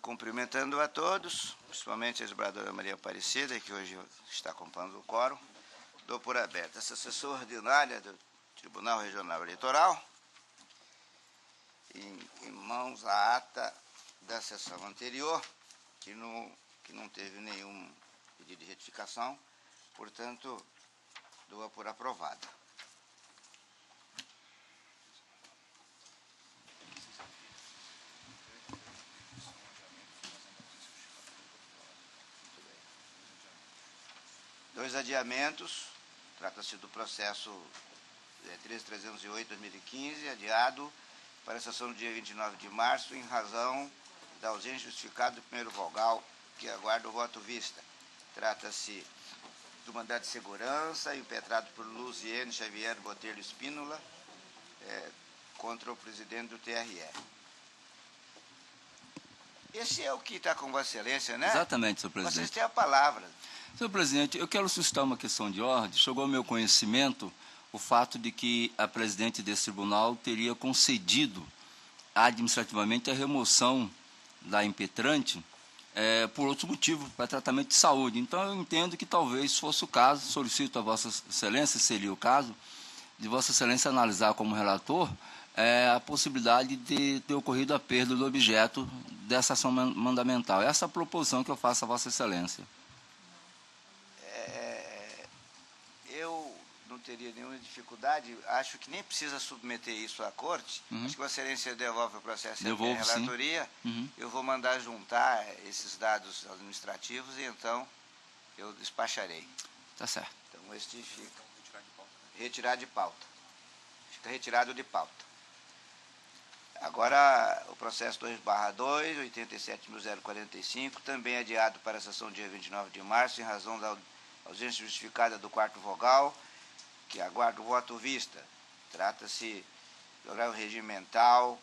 Cumprimentando a todos, principalmente a ex-vereadora Maria Aparecida, que hoje está acompanhando o quórum, dou por aberta essa sessão ordinária do Tribunal Regional Eleitoral, em mãos a ata da sessão anterior, que não teve nenhum pedido de retificação, portanto, dou-a por aprovada. Dois adiamentos, trata-se do processo 13308-2015, adiado para a sessão do dia 29 de março, em razão da ausência justificada do primeiro vogal, que aguarda o voto vista. Trata-se do mandado de segurança impetrado por Luziene Xavier Botelho Espínola contra o presidente do TRE. Esse é o que está com Vossa Excelência, né? Exatamente, senhor presidente. Vocês têm a palavra. Senhor presidente, eu quero suscitar uma questão de ordem. Chegou ao meu conhecimento o fato de que a presidente desse tribunal teria concedido administrativamente a remoção da impetrante por outro motivo, para tratamento de saúde. Então, eu entendo que talvez fosse o caso, solicito a Vossa Excelência, seria o caso, de Vossa Excelência analisar como relator a possibilidade de ter ocorrido a perda do objeto dessa ação mandamental. Essa é a proposição que eu faço a Vossa Excelência. Eu não teria nenhuma dificuldade, acho que nem precisa submeter isso à corte. Acho que Vossa Excelência devolve o processo à minha relatoria. Eu vou mandar juntar esses dados administrativos e então eu despacharei. Tá certo. Então este fica retirado de pauta. Fica retirado de pauta. Agora, o processo 2/2, 87.045, também adiado para a sessão dia 29 de março, em razão da ausência justificada do quarto vogal, que aguarda o voto vista. Trata-se do horário regimental,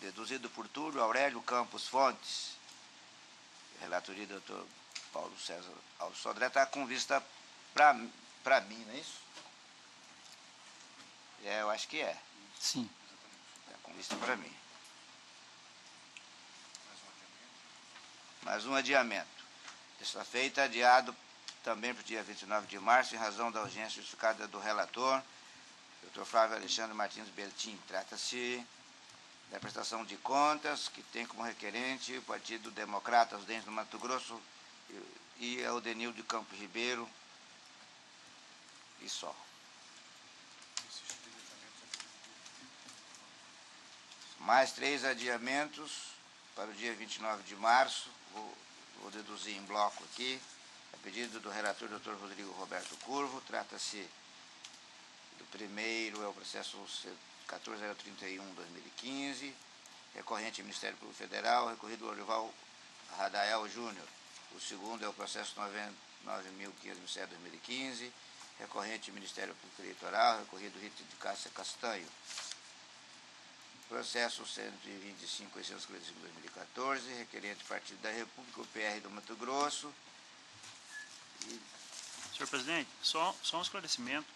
deduzido por Túlio Aurélio Campos Fontes. Relatoria do doutor Paulo César Alves Sodré está com vista para mim, não é isso? Eu acho que é. Sim. Está com vista para mim. Mais um adiamento. Desta feita, adiado também para o dia 29 de março, em razão da urgência justificada do relator, Dr. Flávio Alexandre Martins Bertin. Trata-se da prestação de contas, que tem como requerente o Partido Democratas dentro do Mato Grosso e o Denil de Campos Ribeiro, e só. Mais 3 adiamentos para o dia 29 de março, vou deduzir em bloco aqui, a pedido do relator Dr. Rodrigo Roberto Curvo. Trata-se do primeiro, é o processo 14031-2015, recorrente Ministério Público Federal, recorrido Orival Radael Júnior. O segundo é o processo 9.507-2015, recorrente Ministério Público Eleitoral, recorrido Rita de Cássia Castanho. Processo 125.845-2014, requerente Partido da República, o PR do Mato Grosso. Senhor presidente, só um esclarecimento.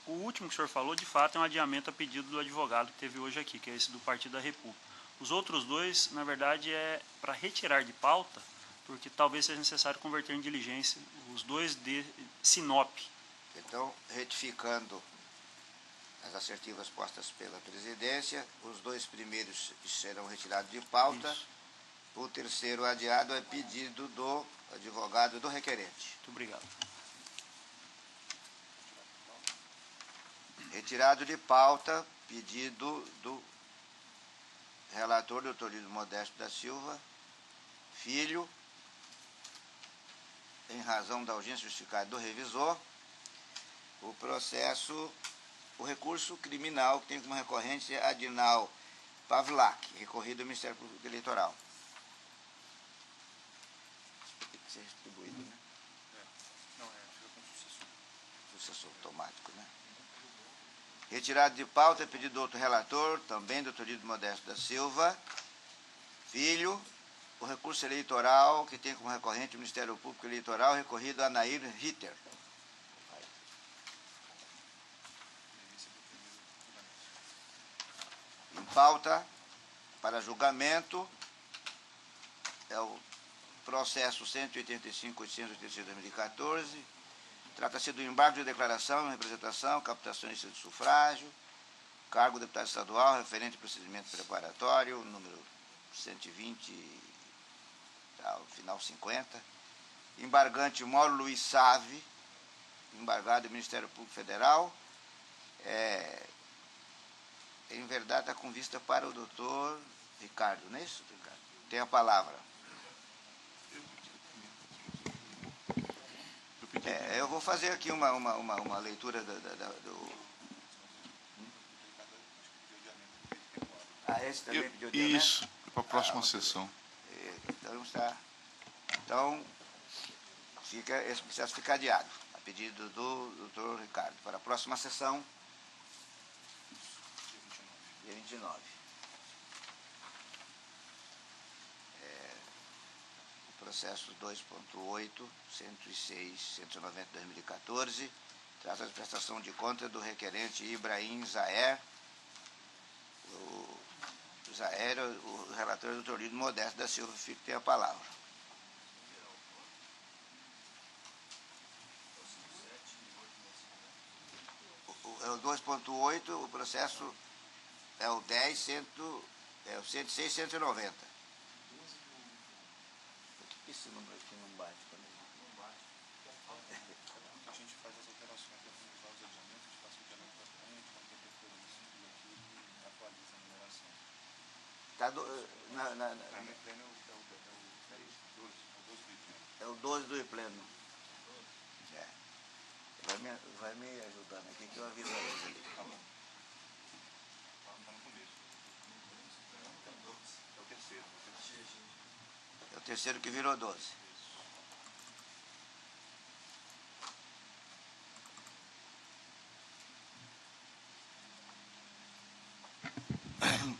O último que o senhor falou, de fato, é um adiamento a pedido do advogado que teve hoje aqui, que é esse do Partido da República. Os outros dois, na verdade, é para retirar de pauta, porque talvez seja necessário converter em diligência os dois de Sinop. Então, retificando as assertivas postas pela presidência, os dois primeiros serão retirados de pauta. Isso. O terceiro adiado é pedido do advogado do requerente. Muito obrigado. Retirado de pauta, pedido do relator, doutor Lido Modesto da Silva, filho, em razão da urgência justificada do revisor, o recurso criminal que tem como recorrente Adinal Pavlak, recorrido ao Ministério Público Eleitoral. Tem que ser distribuído, né? Não, fica com sucessor. Sucessor automático, né? Retirado de pauta, pedido do outro relator, também doutor Lido Modesto da Silva, filho, o recurso eleitoral que tem como recorrente o Ministério Público Eleitoral, recorrido a Nair Ritter. Em pauta, para julgamento, é o processo 185.886/2014. Trata-se do embargo de declaração, representação, captação e de sufrágio, cargo de deputado estadual, referente ao procedimento preparatório, número 120, final 50. Embargante Mauro Luiz Save, embargado do Ministério Público Federal. Em verdade, está com vista para o doutor Ricardo, não é isso, Ricardo? Tem a palavra. Eu vou fazer aqui uma leitura do... Esse também pediu adiamento? Isso, para a próxima sessão. Então, esse processo fica adiado, a pedido do doutor Ricardo, para a próxima sessão, dia 29. Processo 2.8, 106.190/2014, trata de prestação de conta do requerente Ibrahim Zaher. O Zaher, o relator é o doutor Lido Modesto da Silva Filho, tem a palavra. É o 2.8, o processo é o 106.190. Esse número aqui não bate também. Não bate. A gente faz as alterações, para usar os adiamentos, a gente passa o adiamento para frente, quando tem preferência, e aqui atualiza a numeração. Tá é o 12 do pleno. Vai me ajudando aqui que eu aviso eles ali. Tá bom. Está no começo. É o terceiro. É o terceiro que virou 12.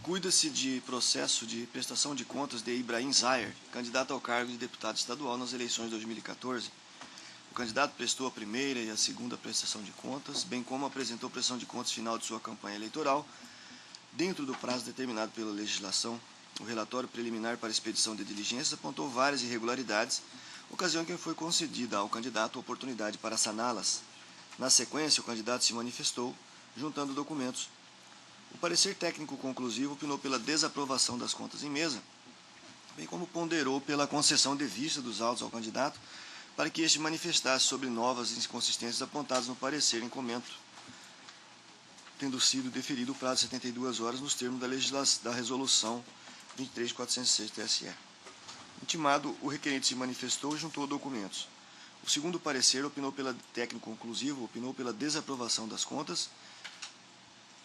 Cuida-se de processo de prestação de contas de Ibrahim Zaher, candidato ao cargo de deputado estadual nas eleições de 2014. O candidato prestou a primeira e a segunda prestação de contas, bem como apresentou prestação de contas final de sua campanha eleitoral, dentro do prazo determinado pela legislação. O relatório preliminar para expedição de diligências apontou várias irregularidades, ocasião em que foi concedida ao candidato a oportunidade para saná-las. Na sequência, o candidato se manifestou, juntando documentos. O parecer técnico conclusivo opinou pela desaprovação das contas em mesa, bem como ponderou pela concessão de vista dos autos ao candidato para que este manifestasse sobre novas inconsistências apontadas no parecer em comento, tendo sido deferido o prazo de 72 horas nos termos da resolução 23.406 TSE. Intimado, o requerente se manifestou e juntou documentos. O segundo parecer opinou pela técnico conclusivo, opinou pela desaprovação das contas,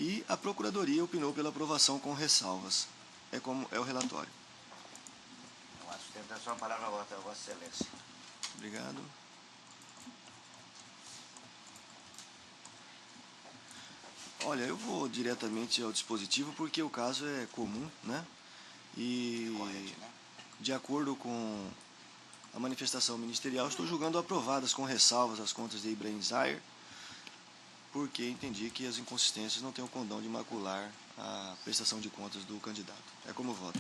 e a Procuradoria opinou pela aprovação com ressalvas. É como é o relatório. A sustentação, a palavra a Vossa Excelência. Obrigado. Olha, eu vou diretamente ao dispositivo porque o caso é comum, né? E, de acordo com a manifestação ministerial, estou julgando aprovadas com ressalvas as contas de Ibrahim Zaher, porque entendi que as inconsistências não têm o condão de macular a prestação de contas do candidato. É como voto.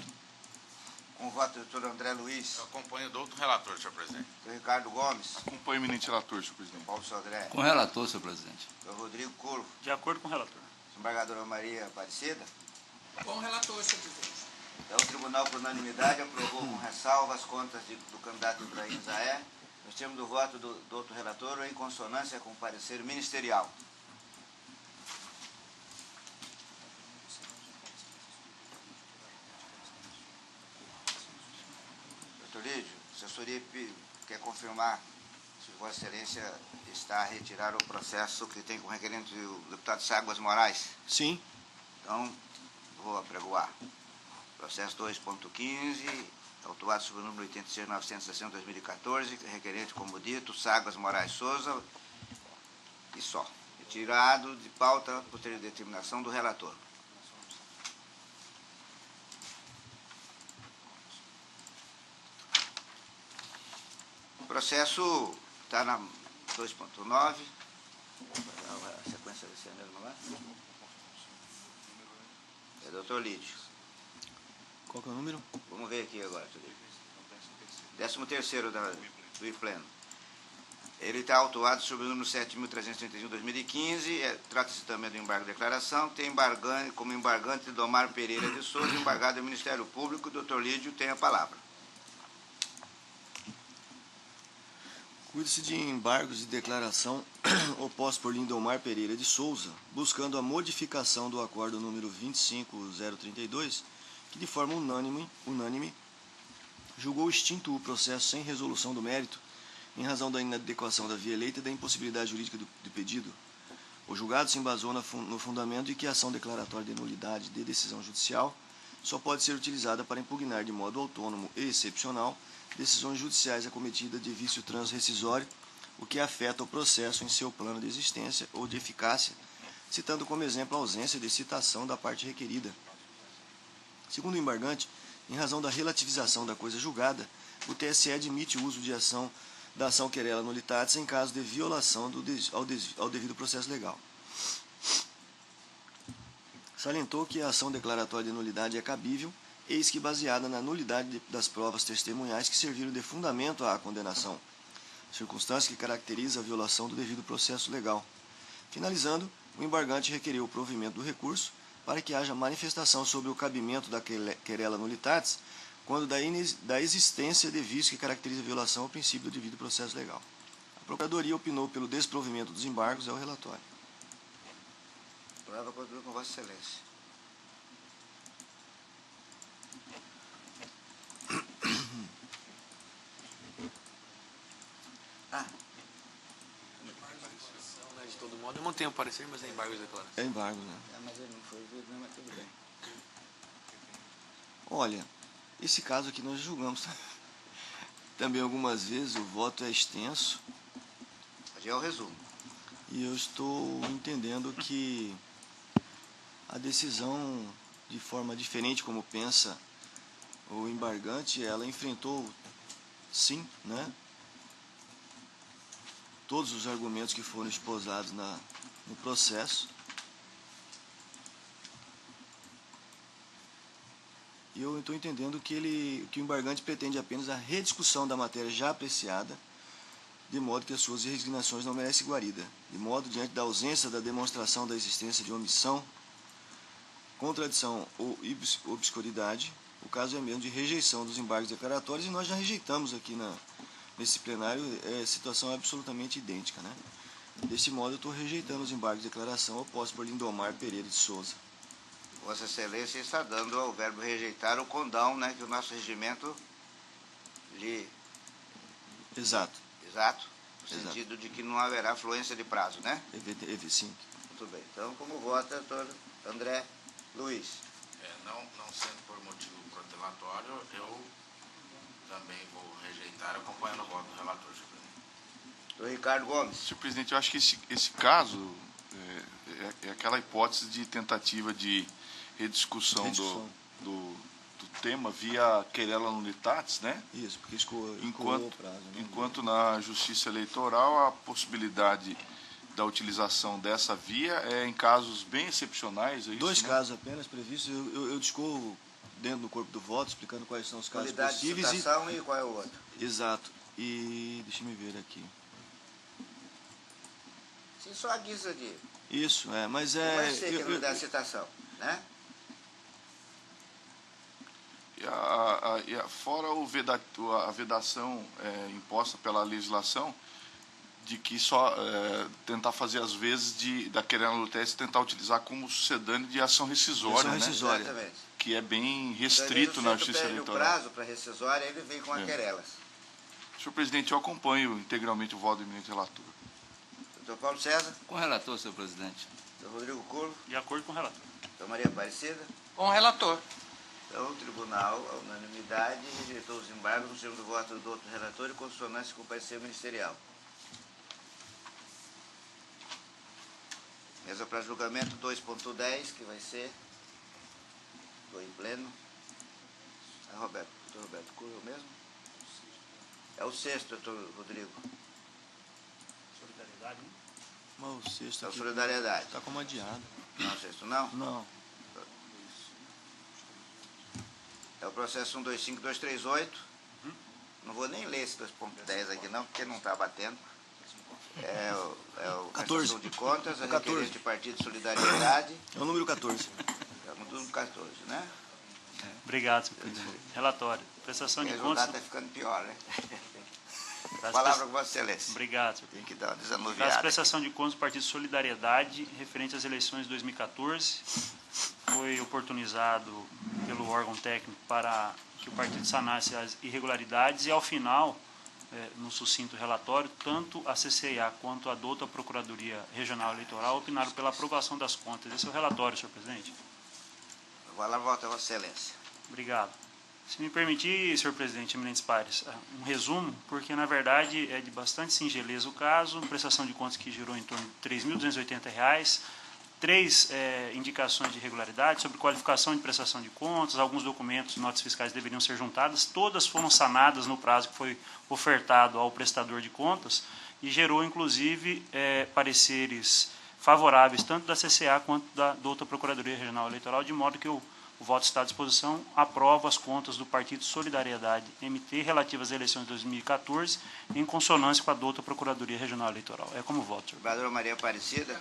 Com o voto do doutor André Luiz. Eu acompanho do outro relator, senhor presidente. Do Ricardo Gomes. Acompanho o eminente relator, senhor presidente. Paulo Sodré. Com o relator, senhor presidente. Do Rodrigo Curvo. De acordo com o relator. Desembargadora Maria Aparecida. Com o relator, senhor presidente. Então, o tribunal, por unanimidade, aprovou com ressalva as contas do candidato Ibrahim Zaher, nos termos do voto do outro relator, em consonância com o parecer ministerial. Doutor Lídio, a assessoria quer confirmar se Vossa Excelência está a retirar o processo que tem como requerente o deputado Ságuas Moraes. Sim. Então, vou apregoar. Processo 2.15, autuado sob o número 86.960/2014, requerente, como dito, Ságuas Moraes Souza, e só. Retirado de pauta por ter determinação do relator. O processo está na 2.9. A sequência vai ser a mesma lá? É doutor Lídio. Qual que é o número? Vamos ver aqui agora, doutor Lídio. 13º do IPleno. Ele está autuado sob o número 7.331/2015, trata-se também do embargo de declaração, que tem como embargante Domar Pereira de Souza, embargado do Ministério Público. O Dr. Lídio tem a palavra. Cuida-se de embargos de declaração opostos por Lindomar Pereira de Souza, buscando a modificação do acordo número 25032, que de forma unânime julgou extinto o processo sem resolução do mérito, em razão da inadequação da via eleita e da impossibilidade jurídica do pedido. O julgado se embasou no fundamento de que a ação declaratória de nulidade de decisão judicial só pode ser utilizada para impugnar de modo autônomo e excepcional decisões judiciais acometidas de vício transrescisório, o que afeta o processo em seu plano de existência ou de eficácia, citando como exemplo a ausência de citação da parte requerida. Segundo o embargante, em razão da relativização da coisa julgada, o TSE admite o uso da ação querela nulitatis em caso de violação ao devido processo legal. Salientou que a ação declaratória de nulidade é cabível, eis que baseada na nulidade das provas testemunhais que serviram de fundamento à condenação, circunstância que caracteriza a violação do devido processo legal. Finalizando, o embargante requeriu o provimento do recurso para que haja manifestação sobre o cabimento da querela nulitatis quando da existência de vício que caracteriza a violação ao princípio do devido processo legal. A Procuradoria opinou pelo desprovimento dos embargos ao relatório. A palavra continua com Vossa Excelência. De todo modo, eu mantenho o parecer, mas é embargo de declaração. É embargo, né? Mas ele não foi ouvido, não, mas tudo bem. Olha, esse caso aqui nós julgamos também algumas vezes, o voto é extenso. Aqui é o resumo. E eu estou entendendo que a decisão, de forma diferente como pensa o embargante, ela enfrentou, sim, né, todos os argumentos que foram esposados no processo. E eu estou entendendo que o embargante pretende apenas a rediscussão da matéria já apreciada, de modo que as suas resignações não merecem guarida, de modo, diante da ausência da demonstração da existência de omissão, contradição ou obscuridade, o caso é mesmo de rejeição dos embargos declaratórios, e nós já rejeitamos aqui nesse plenário, a situação é absolutamente idêntica, né? Desse modo, eu estou rejeitando os embargos de declaração opostos por Lindomar Pereira de Souza. Vossa Excelência está dando ao verbo rejeitar o condão, né, que o nosso regimento lhe... Exato. Exato? No sentido de que não haverá fluência de prazo, né? Sim. Muito bem. Então, como vota, doutor André Luiz? Não sendo por motivo protelatório, eu também vou rejeitar, acompanhando o voto do relator, senhor presidente. Doutor Ricardo Gomes? Senhor presidente, eu acho que esse caso é aquela hipótese de tentativa de rediscussão do tema via querela nulitatis, né? Isso, porque escoou o prazo. Né? Enquanto na Justiça Eleitoral a possibilidade da utilização dessa via é em casos bem excepcionais. É isso, Dois né? casos apenas previstos. Eu discorro dentro do corpo do voto, explicando quais são os casos Nulidade possíveis. De citação e qual é o outro? Exato. E deixa eu ver aqui. Sim, só a guisa de... Isso, mas Não vai ser que nulidade de citação, né? Fora a vedação imposta pela legislação, de que só tentar fazer as vezes da querela nulitatis tentar utilizar como sucedâneo de ação rescisória, né? Exatamente. Que é bem restrito na Justiça Eleitoral. O prazo para rescisória, ele vem com a querelas. Senhor presidente, eu acompanho integralmente o voto do eminente relator. Doutor Paulo César? Com o relator, senhor presidente. Doutor Rodrigo Curvo? De acordo com o relator. Doutor Maria Aparecida? Com o relator. Então, o tribunal, a unanimidade, rejeitou os embargos no termo do voto do outro relator e consonância com o parecer ministerial. Mesa para julgamento 2.10, que vai ser do em pleno. Doutor Roberto Curva mesmo? É o sexto, doutor Rodrigo. Solidariedade, né? Mas o sexto É o aqui solidariedade. está como adiado. Não, o sexto não? Não. É o processo 125238, não vou nem ler esse 2.10 aqui não, porque não está batendo. É o 14. prestação de contas, a O 14. requerente Partido de Solidariedade, É o número 14. é o número 14, né? Obrigado, senhor presidente. Relatório. Prestação de Porque o contas. está ficando pior, né? das Palavra com Vossa Excelência. Obrigado, senhor Tem que dar uma Das desanuviada. prestação de contas do Partido Solidariedade referente às eleições de 2014, foi oportunizado pelo órgão técnico para que o partido sanasse as irregularidades e, ao final, no sucinto relatório, tanto a CCIA quanto a douta Procuradoria Regional Eleitoral opinaram pela aprovação das contas. Esse é o relatório, senhor presidente. Agora volta a Vossa Excelência. Obrigado. Se me permitir, senhor presidente, eminentes pares, um resumo, porque na verdade é de bastante singeleza o caso, prestação de contas que girou em torno de R$ 3.280, 3 indicações de irregularidade sobre qualificação de prestação de contas, alguns documentos, notas fiscais deveriam ser juntadas, todas foram sanadas no prazo que foi ofertado ao prestador de contas e gerou, inclusive, pareceres favoráveis tanto da CCA quanto da outra Procuradoria Regional Eleitoral, de modo que o voto está à disposição, aprova as contas do Partido Solidariedade MT relativas às eleições de 2014, em consonância com a douta Procuradoria Regional Eleitoral. É como voto, senhor. Vereadora Maria Aparecida.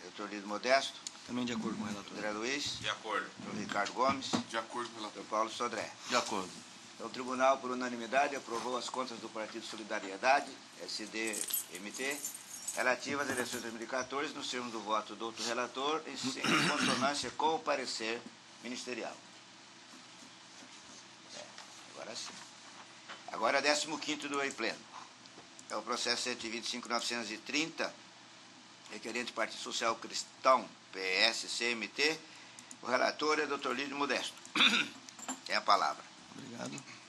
Doutor Lido Modesto. Também de acordo com o relator. André Luiz. De acordo. Doutor Ricardo Gomes. De acordo com o relator. Doutor Paulo Sodré. De acordo. Então, o tribunal, por unanimidade, aprovou as contas do Partido Solidariedade, SD-MT, relativas às eleições de 2014, nos termos do voto do outro relator, em consonância com o parecer ministerial. Agora sim. Agora, 15º do pleno. É o processo 125.930, requerente Partido Social Cristão, PSCMT. O relator é Dr. Lídio Modesto. Tem a palavra. Obrigado.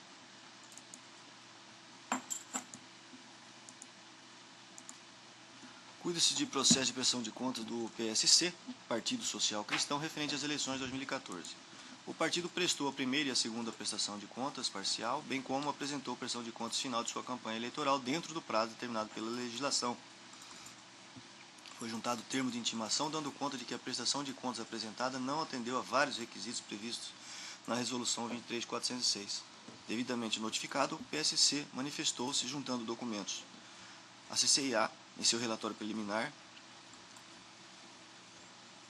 Cuida-se de processo de prestação de contas do PSC, Partido Social Cristão, referente às eleições de 2014. O partido prestou a primeira e a segunda prestação de contas parcial, bem como apresentou a prestação de contas final de sua campanha eleitoral dentro do prazo determinado pela legislação. Foi juntado o termo de intimação, dando conta de que a prestação de contas apresentada não atendeu a vários requisitos previstos na Resolução 23.406. Devidamente notificado, o PSC manifestou-se juntando documentos. A CCIA, em seu relatório preliminar,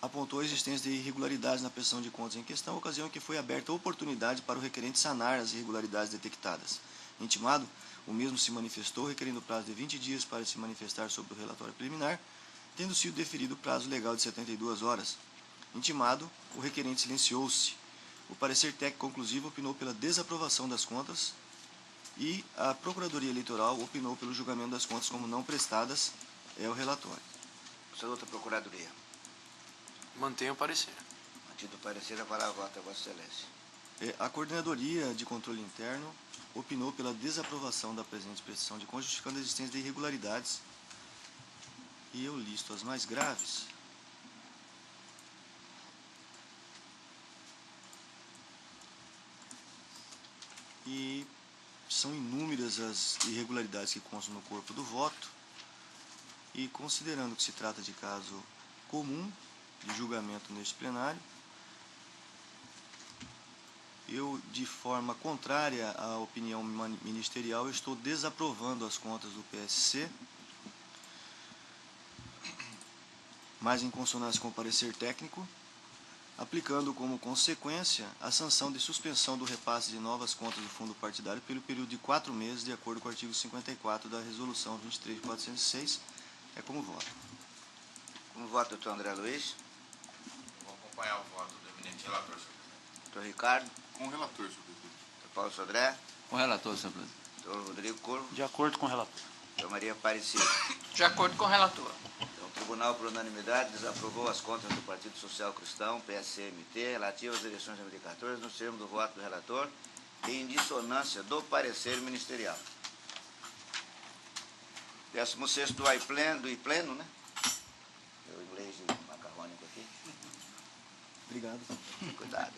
apontou a existência de irregularidades na prestação de contas em questão, ocasião em que foi aberta a oportunidade para o requerente sanar as irregularidades detectadas. Intimado, o mesmo se manifestou, requerendo prazo de 20 dias para se manifestar sobre o relatório preliminar, tendo sido deferido o prazo legal de 72 horas. Intimado, o requerente silenciou-se. O parecer técnico conclusivo opinou pela desaprovação das contas e a Procuradoria Eleitoral opinou pelo julgamento das contas como não prestadas. É o relatório. Essa outra Procuradoria. Mantenho o parecer. Mantido o parecer, a palavra vota a Vossa Excelência. A Coordenadoria de Controle Interno opinou pela desaprovação da presente prestação de contas, justificando a existência de irregularidades. E eu listo as mais graves. E são inúmeras as irregularidades que constam no corpo do voto. E considerando que se trata de caso comum de julgamento neste plenário, eu, de forma contrária à opinião ministerial, estou desaprovando as contas do PSC, mas em consonância com o parecer técnico, aplicando como consequência a sanção de suspensão do repasse de novas contas do fundo partidário pelo período de 4 meses, de acordo com o artigo 54 da Resolução 23.406, é como voto. Como vota o doutor André Luiz? Vou acompanhar o voto do eminente relator, senhor presidente. Doutor Ricardo? Com o relator, senhor presidente. Doutor Paulo Sodré? Com o relator, senhor presidente. Doutor Rodrigo Corvo? De acordo com o relator. Doutor Maria Aparecida? De acordo com o relator. Então, o Tribunal, por unanimidade, desaprovou as contas do Partido Social Cristão, PSCMT, relativas às eleições de 2014, nos termos do voto do relator, em dissonância do parecer ministerial. 16º do pleno, né? O inglês macarrônico aqui. Obrigado. Cuidado.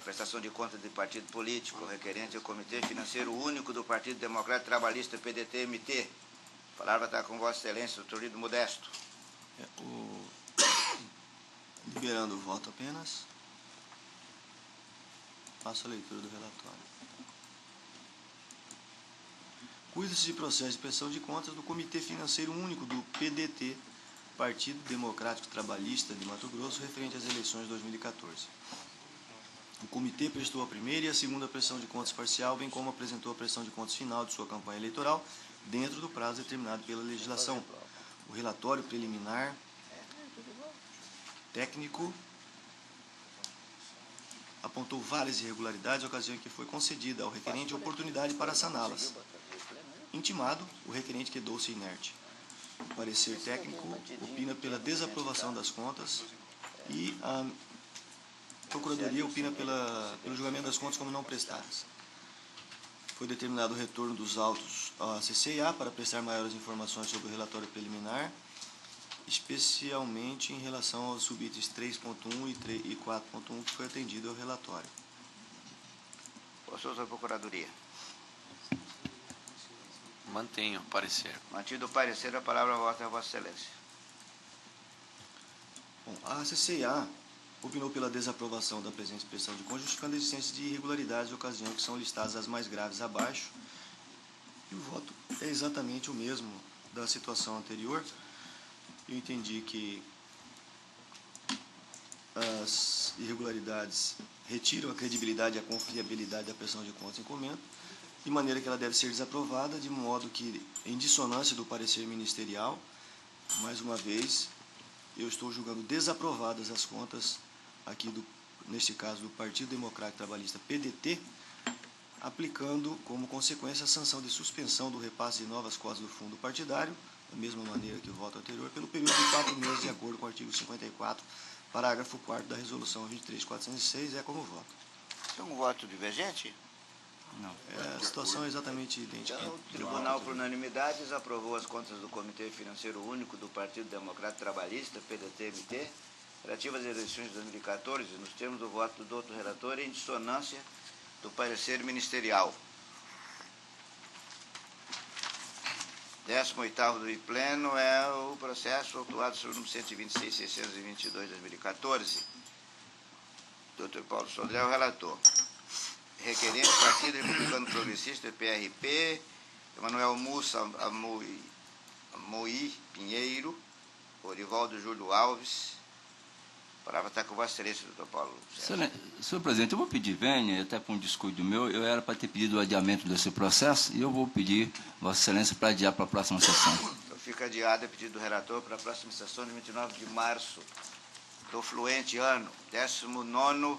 Prestação de contas de partido político requerente ao Comitê Financeiro Único do Partido Democrático Trabalhista, PDT-MT. A palavra está com Vossa Excelência, doutor Lídio Modesto. Liberando o voto apenas. Passo a leitura do relatório. Cuida-se de processo de prestação de contas do Comitê Financeiro Único do PDT, Partido Democrático Trabalhista de Mato Grosso, referente às eleições de 2014. O comitê prestou a primeira e a segunda prestação de contas parcial, bem como apresentou a prestação de contas final de sua campanha eleitoral, dentro do prazo determinado pela legislação. O relatório preliminar técnico apontou várias irregularidades, ocasião em que foi concedida ao requerente a oportunidade para saná-las. Intimado, o requerente quedou-se inerte. O parecer técnico opina pela desaprovação das contas e a Procuradoria opina pelo julgamento das contas como não prestadas. Foi determinado o retorno dos autos à CCA para prestar maiores informações sobre o relatório preliminar, especialmente em relação aos subitens 3.1 e 4.1 que foi atendido ao relatório. Consulta da Procuradoria. Mantenho o parecer. Mantido o parecer, a palavra volta a Vossa Excelência. Bom, a CCA opinou pela desaprovação da presente prestação de contas, justificando a existência de irregularidades de ocasião que são listadas as mais graves abaixo. E o voto é exatamente o mesmo da situação anterior. Eu entendi que as irregularidades retiram a credibilidade e a confiabilidade da prestação de contas em comento, de maneira que ela deve ser desaprovada, de modo que, em dissonância do parecer ministerial, mais uma vez, eu estou julgando desaprovadas as contas aqui, neste caso, do Partido Democrático Trabalhista PDT, aplicando como consequência a sanção de suspensão do repasse de novas cotas do fundo partidário, da mesma maneira que o voto anterior, pelo período de 4 meses, de acordo com o artigo 54, parágrafo 4º da Resolução 23.406, é como voto. Isso é um voto divergente? Não. A situação é exatamente idêntica. Então, o Tribunal, por unanimidade, desaprovou as contas do Comitê Financeiro Único do Partido Democrático Trabalhista, PDT-MT, relativas às eleições de 2014, nos termos do voto do doutor relator, em dissonância do parecer ministerial. 18º do pleno é o processo autuado sobre o número 126.622/2014. Dr. Paulo Sodré é o relator. Requerente Partido Republicano Progressista, PRP, Emanuel Mussa Amoí Pinheiro, Orivaldo Júlio Alves. A palavra está com Vossa Excelência, doutor Paulo. Senhor presidente, eu vou pedir vênia, até por um descuido meu, eu era para ter pedido o adiamento desse processo e eu vou pedir Vossa Excelência para adiar para a próxima sessão. Então fica adiado a pedido do relator para a próxima sessão de 29 de março do fluente ano, 19º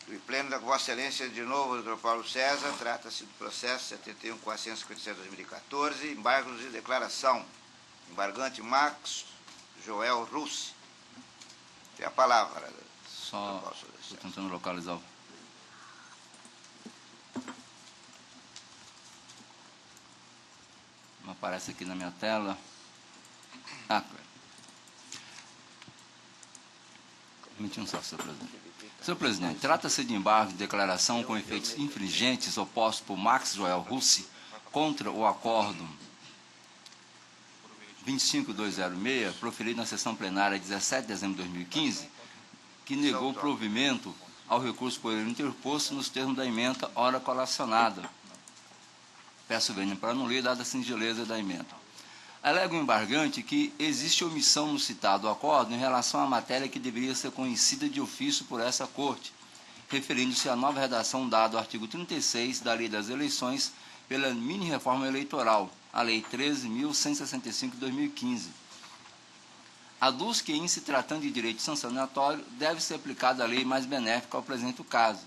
do pleno da Vossa Excelência, de novo, doutor Paulo César. Trata-se do processo 71.457/2014, embargos de declaração. Embargante Max Joel Russi. Tem a palavra. Só estou tentando localizar o... Não aparece aqui na minha tela. Mentiu só, senhor presidente. Senhor presidente, trata-se de embargo de declaração com efeitos infringentes oposto por Max Joel Russi contra o acordo 25206, proferido na sessão plenária de 17 de dezembro de 2015, que negou o provimento ao recurso por ele interposto nos termos da ementa ora colacionada. Peço vênia para não ler, dada a singeleza da ementa. Alega o embargante que existe omissão no citado acordo em relação à matéria que deveria ser conhecida de ofício por essa Corte, referindo-se à nova redação dada ao artigo 36 da Lei das Eleições pela mini-reforma eleitoral, a Lei 13.165 de 2015. Aduz que, em se tratando de direito sancionatório, deve ser aplicada a lei mais benéfica ao presente caso.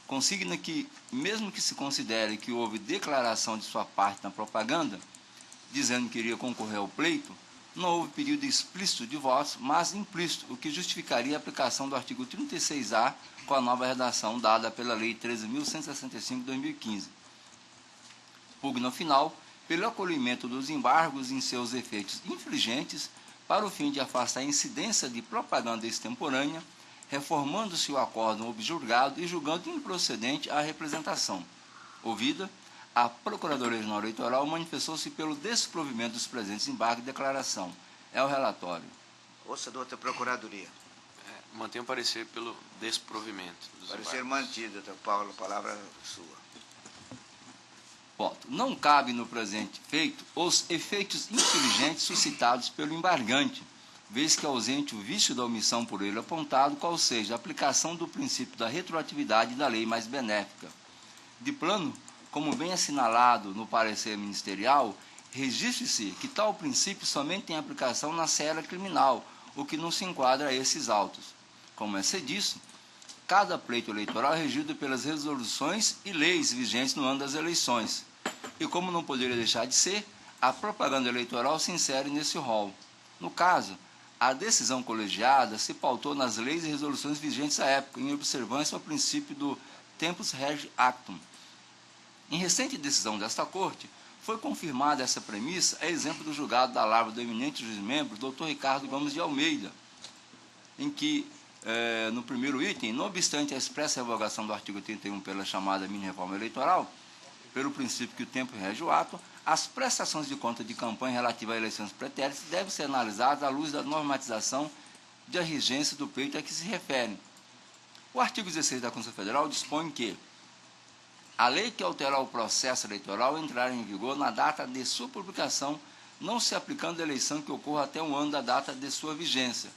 Consigna que, mesmo que se considere que houve declaração de sua parte na propaganda, dizendo que iria concorrer ao pleito, não houve pedido explícito de votos, mas implícito, o que justificaria a aplicação do artigo 36A com a nova redação dada pela Lei 13.165 de 2015. Pugna final pelo acolhimento dos embargos em seus efeitos infringentes para o fim de afastar a incidência de propaganda extemporânea, reformando-se o acórdão objulgado e julgando improcedente a representação. Ouvida, a Procuradoria Regional Eleitoral manifestou-se pelo desprovimento dos presentes embargos de declaração. É o relatório. Ouça da outra Procuradoria. Mantenho o parecer pelo desprovimento dos Parecer embargos. mantido, então, Paulo, a palavra é sua. Voto. Não cabe no presente feito os efeitos infringentes suscitados pelo embargante, vez que ausente o vício da omissão por ele apontado, qual seja a aplicação do princípio da retroatividade da lei mais benéfica. De plano, como bem assinalado no parecer ministerial, registre-se que tal princípio somente tem aplicação na seara criminal, o que não se enquadra a esses autos. Como é disso, cada pleito eleitoral é regido pelas resoluções e leis vigentes no ano das eleições. E como não poderia deixar de ser, a propaganda eleitoral se insere nesse rol. No caso, a decisão colegiada se pautou nas leis e resoluções vigentes à época, em observância ao princípio do tempus rege actum. Em recente decisão desta Corte, foi confirmada essa premissa, a exemplo do julgado da Lavra do eminente juiz-membro, Dr. Ricardo Gomes de Almeida, em que, no primeiro item, não obstante a expressa revogação do artigo 81 pela chamada mini-reforma eleitoral, pelo princípio que o tempo rege o ato, as prestações de conta de campanha relativa a eleições pretéritas devem ser analisadas à luz da normatização de regência do pleito a que se referem. O artigo 16 da Constituição Federal dispõe que a lei que alterar o processo eleitoral entrará em vigor na data de sua publicação, não se aplicando a eleição que ocorra até um ano da data de sua vigência.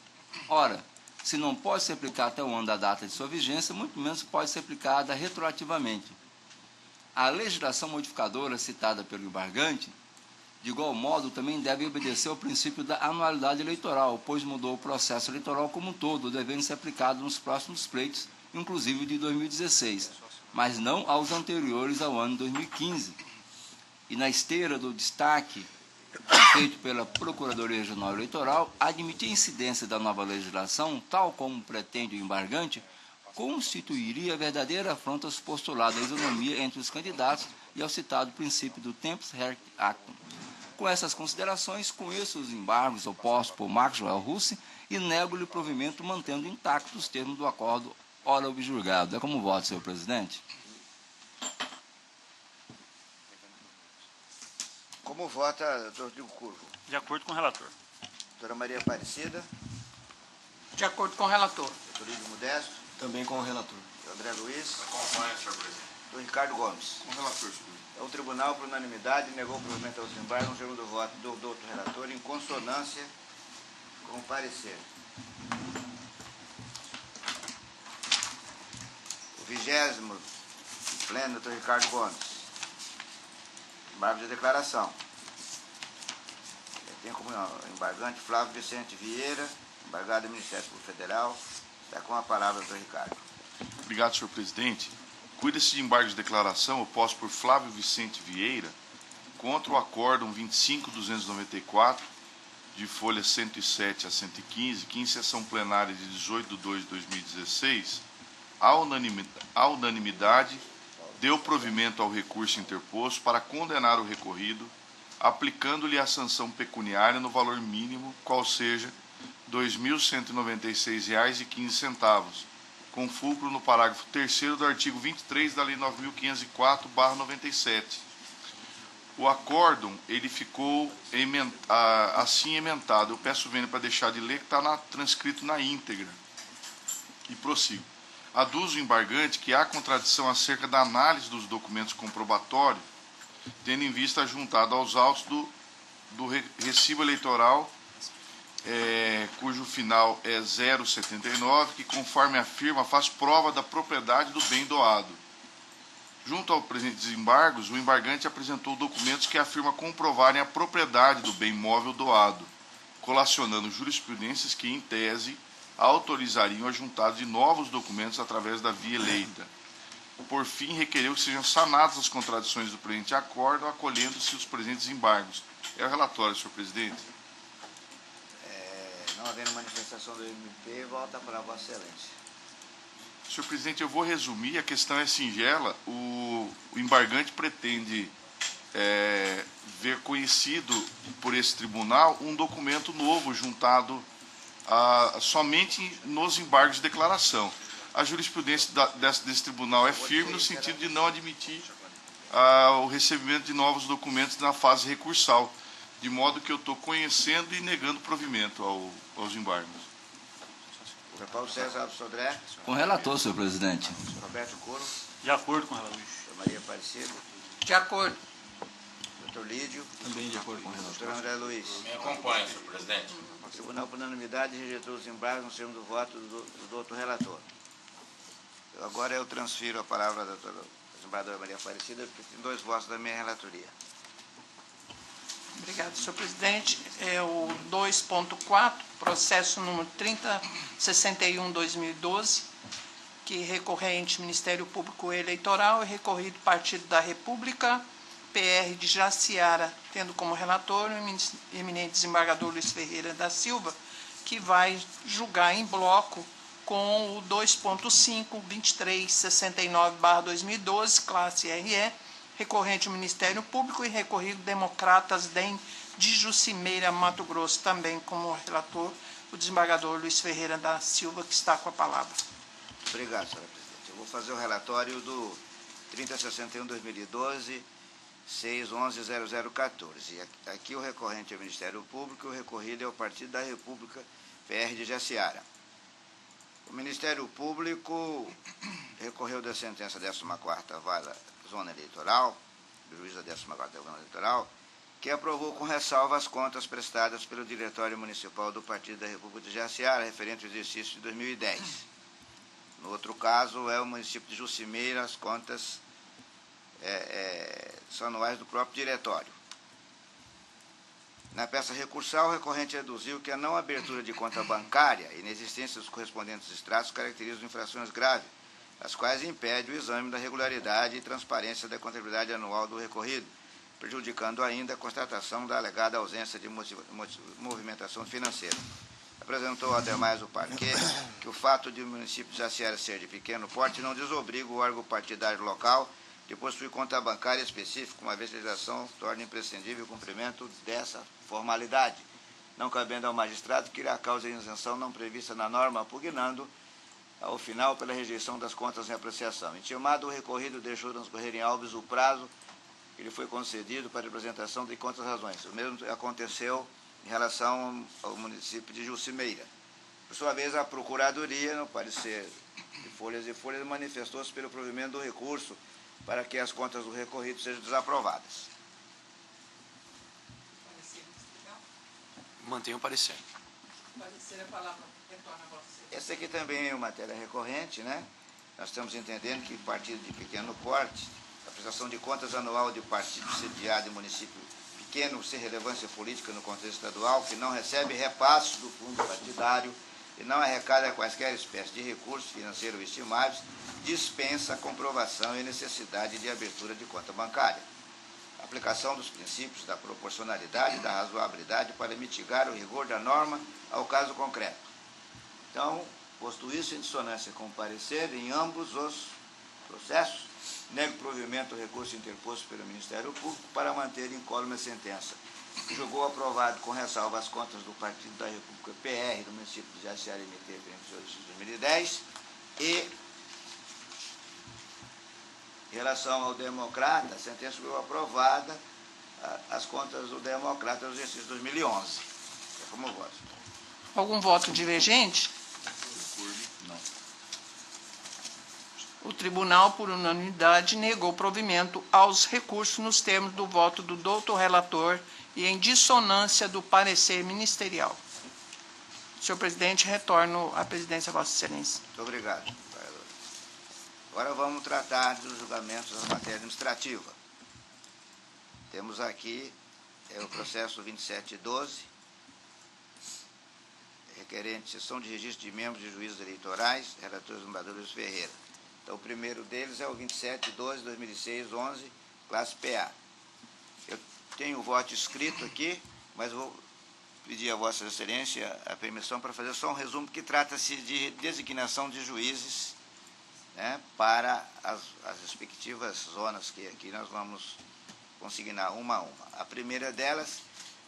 Ora, se não pode se aplicar até um ano da data de sua vigência, muito menos pode ser aplicada retroativamente. A legislação modificadora citada pelo embargante, de igual modo, também deve obedecer ao princípio da anualidade eleitoral, pois mudou o processo eleitoral como um todo, devendo ser aplicado nos próximos pleitos, inclusive de 2016, mas não aos anteriores ao ano 2015. E na esteira do destaque feito pela Procuradoria Regional Eleitoral, admitir a incidência da nova legislação, tal como pretende o embargante, constituiria verdadeira afronta aos postulados da isonomia entre os candidatos e ao citado princípio do tempus rege actum. Com essas considerações, conheço os embargos opostos por Marcos Joel Russi e nego-lhe o provimento, mantendo intactos os termos do acordo ora objulgado. É como voto, senhor presidente? Como vota, doutor Rodrigo Curvo? De acordo com o relator. Doutora Maria Aparecida? De acordo com o relator. Doutor Lídio Modesto? Também com o relator. André Luiz? Acompanha, senhor presidente. Doutor Ricardo Gomes? Com o relator, senhor presidente. Então, o tribunal, por unanimidade, negou o provimento aos embargos no segundo voto do doutor relator, em consonância com o parecer. O 20º pleno, doutor Ricardo Gomes. Embargo de declaração. Tem como embargante Flávio Vicente Vieira, embargado do Ministério Público Federal. Está com a palavra, doutor Ricardo. Obrigado, senhor presidente. Cuida-se de embargo de declaração oposto por Flávio Vicente Vieira contra o Acórdão 25.294, de folha 107 a 115, que em sessão plenária de 18/2/2016, à unanimidade, deu provimento ao recurso interposto para condenar o recorrido, aplicando-lhe a sanção pecuniária no valor mínimo, qual seja R$ 2.196,15, com fulcro no parágrafo 3º do artigo 23 da Lei 9.504/97. O acórdão, ele ficou assim emendado. Eu peço vênia para deixar de ler, que está transcrito na íntegra. E prossigo. Aduz o embargante que há contradição acerca da análise dos documentos comprobatórios, tendo em vista juntado aos autos do recibo eleitoral, cujo final é 079, que, conforme afirma, faz prova da propriedade do bem doado. Junto aos presentes embargos, o embargante apresentou documentos que afirmam comprovarem a propriedade do bem móvel doado, colacionando jurisprudências que, em tese, autorizariam a juntada de novos documentos através da via eleita. Por fim, requereu que sejam sanadas as contradições do presente acordo, acolhendo-se os presentes embargos. É o relatório, senhor presidente. Não havendo manifestação do MP, volta para Vossa Excelência. Senhor presidente, eu vou resumir, a questão é singela. O embargante pretende ver conhecido por esse tribunal um documento novo juntado somente nos embargos de declaração. A jurisprudência desse tribunal é firme no sentido de não admitir o recebimento de novos documentos na fase recursal, de modo que eu estou conhecendo e negando provimento aos embargos. O Senhor Paulo César Alves Sodré. Com relator, senhor presidente. Senhor Roberto Coro. De acordo com o relator. Senhor Maria Aparecida. De acordo. Doutor Lídio. Também de acordo com o Doutor relator. André Luiz. Me acompanha, senhor presidente. O tribunal, por unanimidade, rejeitou os embargos no termo do voto do doutor relator. Agora eu transfiro a palavra à doutora desembargadora Maria Aparecida, porque tem 2 votos da minha relatoria. Obrigado, senhor presidente. É o 2.4, processo número 3061-2012, que recorrente Ministério Público Eleitoral e recorrido Partido da República, PR de Jaciara, tendo como relator o eminente desembargador Luiz Ferreira da Silva, que vai julgar em bloco com o 2.5, 2369/2012, classe RE, recorrente ao Ministério Público e recorrido Democratas DEM de Jucimeira, Mato Grosso, também como relator o desembargador Luiz Ferreira da Silva, que está com a palavra. Obrigado, senhora presidente. Eu vou fazer o relatório do 3061-2012, 611-0014. Aqui o recorrente é o Ministério Público e o recorrido é o Partido da República, PR de Jaciara. O Ministério Público recorreu da sentença 14ª Vara Zona Eleitoral, do juiz da 14ª Zona Eleitoral, que aprovou com ressalva as contas prestadas pelo Diretório Municipal do Partido da República de Jaciara, referente ao exercício de 2010. No outro caso, é o município de Jucimeira, as contas são anuais do próprio diretório. Na peça recursal, o recorrente deduziu que a não abertura de conta bancária e a inexistência dos correspondentes extratos caracterizam infrações graves, as quais impedem o exame da regularidade e transparência da contabilidade anual do recorrido, prejudicando ainda a constatação da alegada ausência de movimentação financeira. Apresentou, ademais, o parquê que o fato de o município de Jaciara ser de pequeno porte não desobriga o órgão partidário local de possuir conta bancária específica, uma vez que a legislação torna imprescindível o cumprimento dessa formalidade, não cabendo ao magistrado que irá causa de isenção não prevista na norma, pugnando, ao final, pela rejeição das contas em apreciação. Intimado, o recorrido deixou transcorrer em Alves o prazo que lhe foi concedido para a apresentação de quantas razões. O mesmo aconteceu em relação ao município de Jucimeira. Por sua vez, a Procuradoria, no parecer de Folhas e Folhas, manifestou-se pelo provimento do recurso para que as contas do recorrido sejam desaprovadas. Mantenho o parecer. Parecer a palavra retorna a você. Essa aqui também é uma matéria recorrente, né? Nós estamos entendendo que partido de pequeno porte, a prestação de contas anual de partido sediado em município pequeno, sem relevância política no contexto estadual, que não recebe repasses do fundo partidário e não arrecada quaisquer espécies de recursos financeiros estimáveis, dispensa a comprovação e necessidade de abertura de conta bancária. A aplicação dos princípios da proporcionalidade e da razoabilidade para mitigar o rigor da norma ao caso concreto. Então, posto isso, em dissonância com o parecer, em ambos os processos, nego provimento ao recurso interposto pelo Ministério Público para manter incólume a sentença, que julgou aprovado com ressalva as contas do Partido da República PR do município de Jaciara MT em 2010 e, em relação ao Democrata, a sentença foi aprovada as contas do Democrata no exercício de 2011. É como voto. Algum voto divergente? Não. O tribunal, por unanimidade, negou provimento aos recursos nos termos do voto do doutor relator e em dissonância do parecer ministerial. Senhor presidente, retorno à presidência a Vossa Excelência. Muito obrigado, vereador. Agora vamos tratar dos julgamentos da matéria administrativa. Temos aqui o processo 2712, requerente sessão de registro de membros de juízes eleitorais, relator desembargador Luiz Ferreira. Então, o primeiro deles é o 2712-2006-11, classe PA. Eu tenho o voto escrito aqui, mas vou pedir a Vossa Excelência a permissão para fazer só um resumo, que trata-se de designação de juízes, né, para as respectivas zonas que aqui nós vamos consignar uma a uma. A primeira delas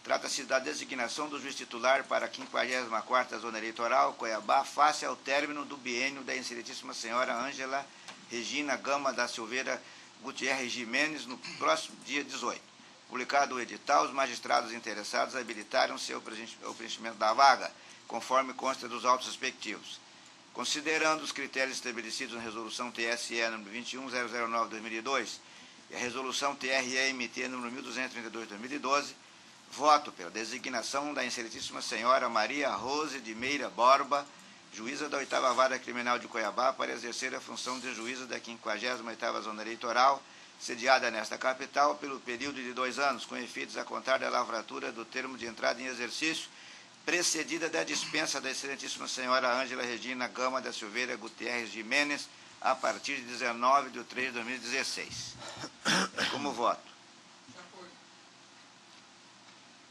trata-se da designação do juiz titular para a 54ª Zona Eleitoral, Cuiabá, face ao término do biênio da excelentíssima senhora Ângela Regina Gama da Silveira Gutierrez Jimenez, no próximo dia 18. Publicado o edital, os magistrados interessados habilitaram-se ao preenchimento da vaga, conforme consta dos autos respectivos. Considerando os critérios estabelecidos na Resolução TSE número 21009/2002 e a Resolução TRE-MT número 1232/2012, voto pela designação da excelentíssima senhora Maria Rose de Meira Borba, juíza da 8ª Vara Criminal de Cuiabá, para exercer a função de juíza da 58ª Zona Eleitoral, sediada nesta capital, pelo período de 2 anos, com efeitos a contar da lavratura do termo de entrada em exercício, precedida da dispensa da excelentíssima senhora Ângela Regina Gama da Silveira Gutierrez Jimenez, a partir de 19 de 3 de 2016. Como voto?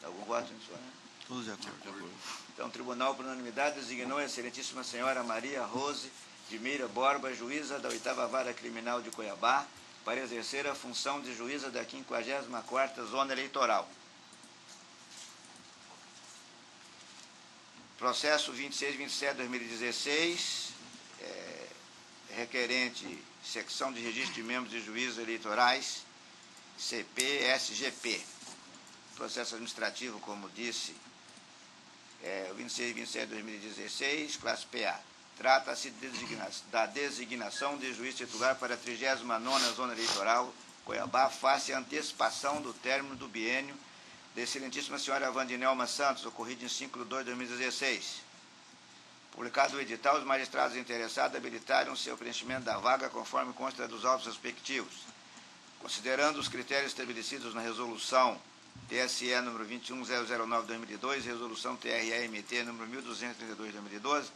Algum voto nisso, né? Todos de acordo. Então, o tribunal, por unanimidade, designou a excelentíssima senhora Maria Rose de Meira Borba, juíza da 8ª Vara Criminal de Cuiabá, para exercer a função de juíza da 54ª Zona Eleitoral. Processo 2627/2016, requerente secção de registro de membros de juízes eleitorais, CP-SGP. Processo administrativo, como disse, o 2627/2016, classe PA. Trata-se da designação de juiz titular para a 39ª Zona Eleitoral, Cuiabá, face à antecipação do término do biênio da excelentíssima senhora Vandinelma Santos, ocorrido em 5 de 2 de 2016. Publicado o edital, os magistrados interessados habilitaram-se ao preenchimento da vaga conforme consta dos autos respectivos. Considerando os critérios estabelecidos na Resolução TSE número 21009/2002, Resolução TRE-MT número 1232/2012,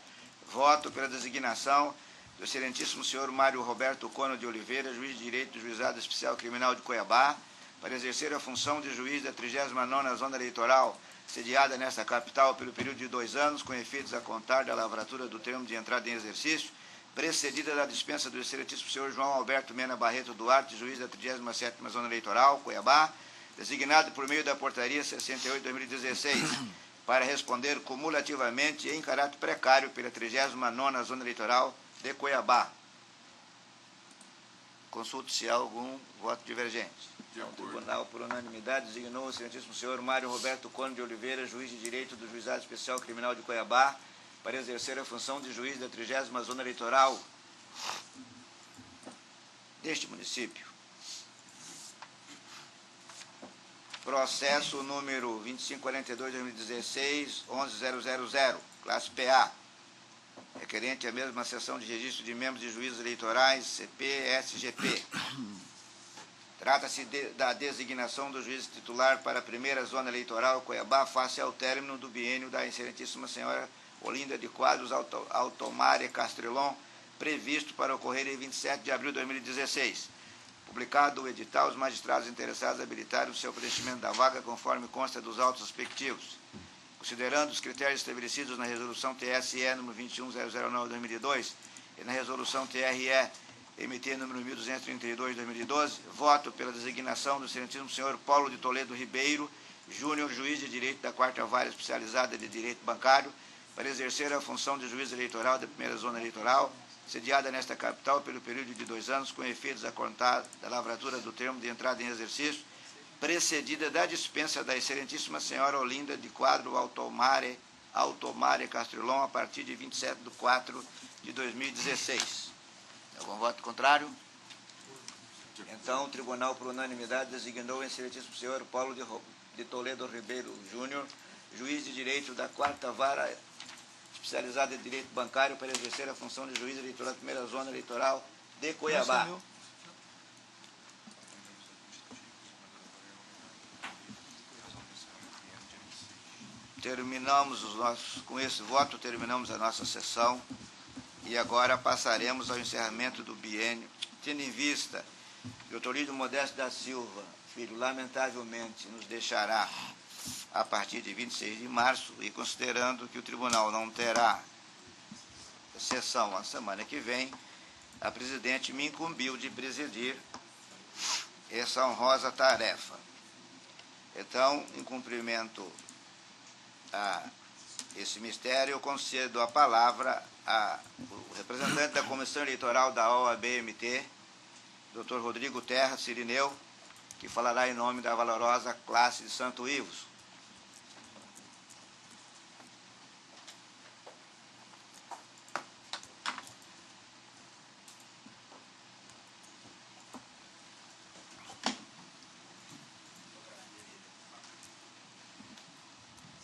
voto pela designação do excelentíssimo senhor Mário Roberto Cono de Oliveira, juiz de direito do Juizado Especial Criminal de Cuiabá, para exercer a função de juiz da 39ª Zona Eleitoral, sediada nesta capital pelo período de 2 anos, com efeitos a contar da lavratura do termo de entrada em exercício, precedida da dispensa do excelentíssimo senhor João Alberto Mena Barreto Duarte, juiz da 37ª Zona Eleitoral, Cuiabá, designado por meio da portaria 68/2016, para responder cumulativamente em caráter precário pela 39ª Zona Eleitoral de Cuiabá. Consulte se há algum voto divergente. O tribunal, por unanimidade, designou o excelentíssimo senhor Mário Roberto Cono de Oliveira, juiz de direito do Juizado Especial Criminal de Cuiabá, para exercer a função de juiz da 30ª Zona Eleitoral deste município. Processo número 2542/2016, 11000, classe PA. Requerente à mesma seção de registro de membros de juízes eleitorais, CP-SGP. Trata-se da designação do juiz titular para a 1ª Zona Eleitoral, Cuiabá, face ao término do biênio da excelentíssima senhora Olinda de Quadros Altomare Castrelon, previsto para ocorrer em 27 de abril de 2016. Publicado o edital, os magistrados interessados habilitaram o seu preenchimento da vaga conforme consta dos autos respectivos. Considerando os critérios estabelecidos na Resolução TSE número 21009/2002 e na Resolução TRE-MT número 1232/2012, voto pela designação do excelentíssimo senhor Paulo de Toledo Ribeiro, júnior, juiz de direito da 4ª Vara Especializada de Direito Bancário, para exercer a função de juiz eleitoral da 1ª Zona Eleitoral, sediada nesta capital pelo período de 2 anos, com efeitos a contar da lavratura do termo de entrada em exercício, precedida da dispensa da excelentíssima senhora Olinda de Quadro Altomare Castrelon, a partir de 27 de 4 de 2016. Algum voto contrário? Então, o tribunal, por unanimidade, designou o excelentíssimo senhor Paulo de Toledo Ribeiro Júnior, juiz de direito da 4ª Vara Especializada de Direito Bancário, para exercer a função de juiz eleitoral da 1ª Zona Eleitoral de Cuiabá. Com esse voto, terminamos a nossa sessão e agora passaremos ao encerramento do biênio, tendo em vista que o Dr. Lídio Modesto da Silva, filho, lamentavelmente nos deixará a partir de 26 de março, e considerando que o tribunal não terá sessão a semana que vem, a presidente me incumbiu de presidir essa honrosa tarefa. Então, em cumprimento a esse mistério, eu concedo a palavra ao representante da Comissão Eleitoral da OAB-MT, Dr. Rodrigo Terra Cirineu, que falará em nome da valorosa classe de Santo Ivos.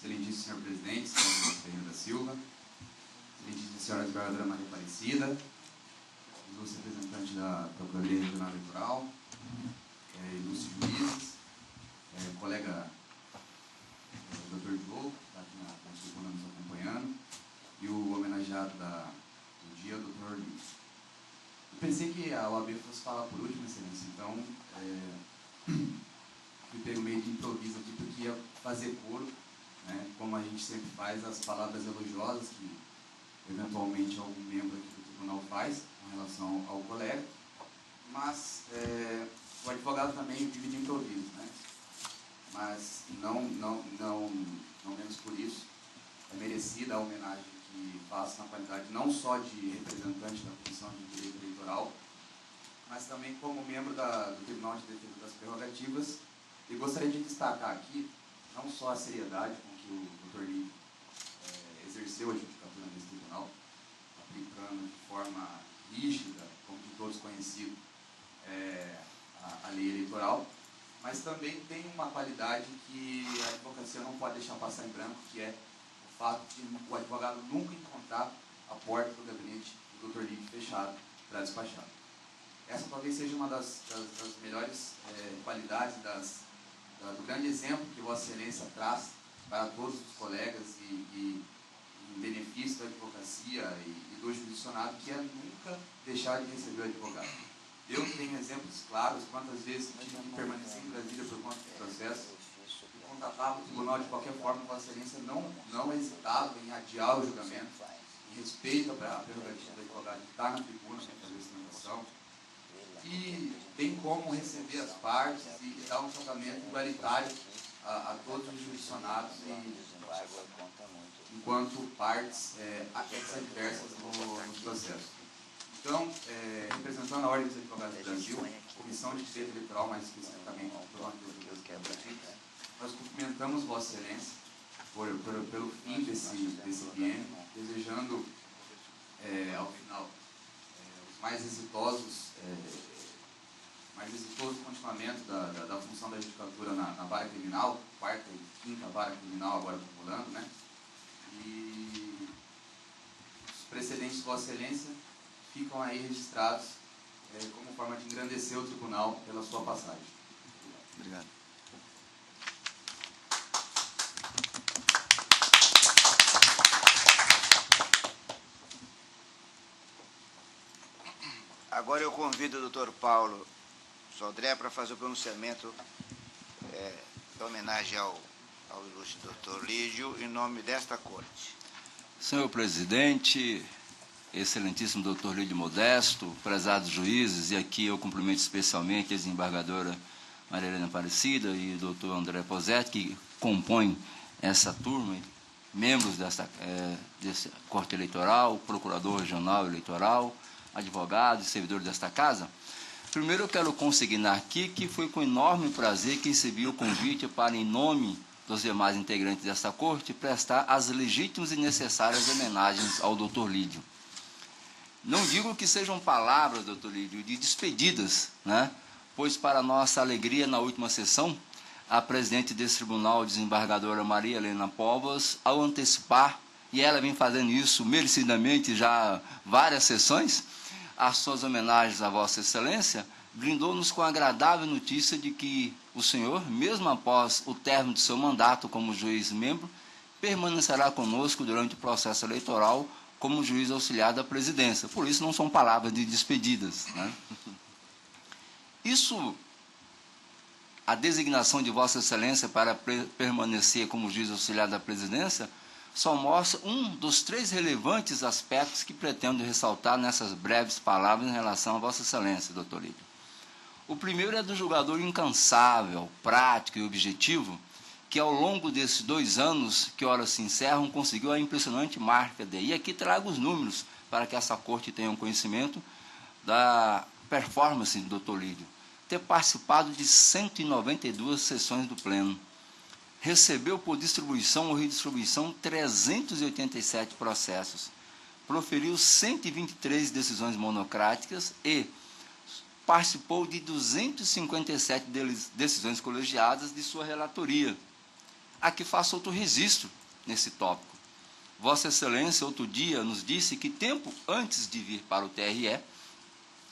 excelentíssimo senhor presidente, senhor Ferreira da Silva, excelentíssima senhora desembargadora Maria Aparecida, ilustre representante da Procuradoria Regional Eleitoral, ilustres juízes, colega Dr. Diogo, que está aqui na tribuna nos acompanhando, e o homenageado do dia, Dr. Lídio. Eu pensei que a OAB fosse falar por último, excelência, então fui pego meio de improviso aqui, porque ia fazer coro, né, como a gente sempre faz, as palavras elogiosas que eventualmente algum membro aqui do tribunal faz com relação ao colega, mas o advogado também vive de improviso, né? Mas não menos por isso, é merecida a homenagem que faço na qualidade não só de representante da Comissão de Direito Eleitoral, mas também como membro do Tribunal de Defesa das Prerrogativas, e gostaria de destacar aqui não só a seriedade com que o Dr. Lídio exerceu a judicatura nesse tribunal, aplicando de forma rígida, como de todos conhecido, a lei eleitoral, mas também tem uma qualidade que a advocacia não pode deixar passar em branco, que é o fato de o advogado nunca encontrar a porta do gabinete do Dr. Lídio fechado para despachar. Essa talvez seja uma das melhores qualidades, do grande exemplo que Vossa Excelência traz para todos os colegas e em benefício da advocacia e do jurisdicionado, que é nunca deixar de receber o advogado. Eu tenho exemplos claros, quantas vezes tive que permanecer em Brasília por conta do processo, e contatava o tribunal de qualquer forma, Vossa Excelência não hesitava em adiar o julgamento, em respeito à prerrogativa do advogado de estar na tribuna para fazer a sustentação, e bem como receber as partes e dar um tratamento igualitário a todos os jurisdicionados enquanto partes adversas no processo. Então, representando a Ordem dos Advogados do Brasil, Comissão de Direito Eleitoral, mais especificamente o Tribunal de Defesa das Prerrogativas, nós cumprimentamos Vossa Excelência pelo fim desse biênio, desejando, ao final, os mais exitoso continuamento da função da judicatura na vara criminal, quarta e quinta vara criminal agora acumulando, né? E os precedentes de Vossa Excelência ficam aí registrados como forma de engrandecer o tribunal pela sua passagem. Obrigado. Agora eu convido o Dr. Paulo Sodré para fazer o pronunciamento em homenagem ao ilustre Dr. Lídio, em nome desta Corte. Senhor presidente, excelentíssimo Dr. Lídio Modesto, prezados juízes, e aqui eu cumprimento especialmente a desembargadora Maria Helena Aparecida e o Dr. André Posetti, que compõem essa turma, membros dessa Corte Eleitoral, procurador regional eleitoral, advogados e servidores desta casa. Primeiro eu quero consignar aqui que foi com enorme prazer que recebi o convite para, em nome dos demais integrantes desta Corte, prestar as legítimas e necessárias homenagens ao Dr. Lídio. Não digo que sejam palavras, Dr. Lídio, de despedidas, né? Pois, para nossa alegria, na última sessão, a presidente desse tribunal, desembargadora Maria Helena Povas, ao antecipar, e ela vem fazendo isso merecidamente já várias sessões, as suas homenagens à Vossa Excelência, brindou-nos com a agradável notícia de que o senhor, mesmo após o término de seu mandato como juiz membro, permanecerá conosco durante o processo eleitoral como juiz auxiliar da presidência. Por isso não são palavras de despedidas, né? Isso, a designação de Vossa Excelência para permanecer como juiz auxiliar da presidência, só mostra um dos 3 relevantes aspectos que pretendo ressaltar nessas breves palavras em relação a Vossa Excelência, Dr. Lídio. O primeiro é do julgador incansável, prático e objetivo, que ao longo desses 2 anos que ora se encerram, conseguiu a impressionante marca de... E aqui trago os números para que essa Corte tenha um conhecimento da performance do Dr. Lídio. Ter participado de 192 sessões do Pleno. Recebeu por distribuição ou redistribuição 387 processos. Proferiu 123 decisões monocráticas e participou de 257 decisões colegiadas de sua relatoria. aqui faço outro registro nesse tópico. Vossa Excelência, outro dia, nos disse que tempo antes de vir para o TRE,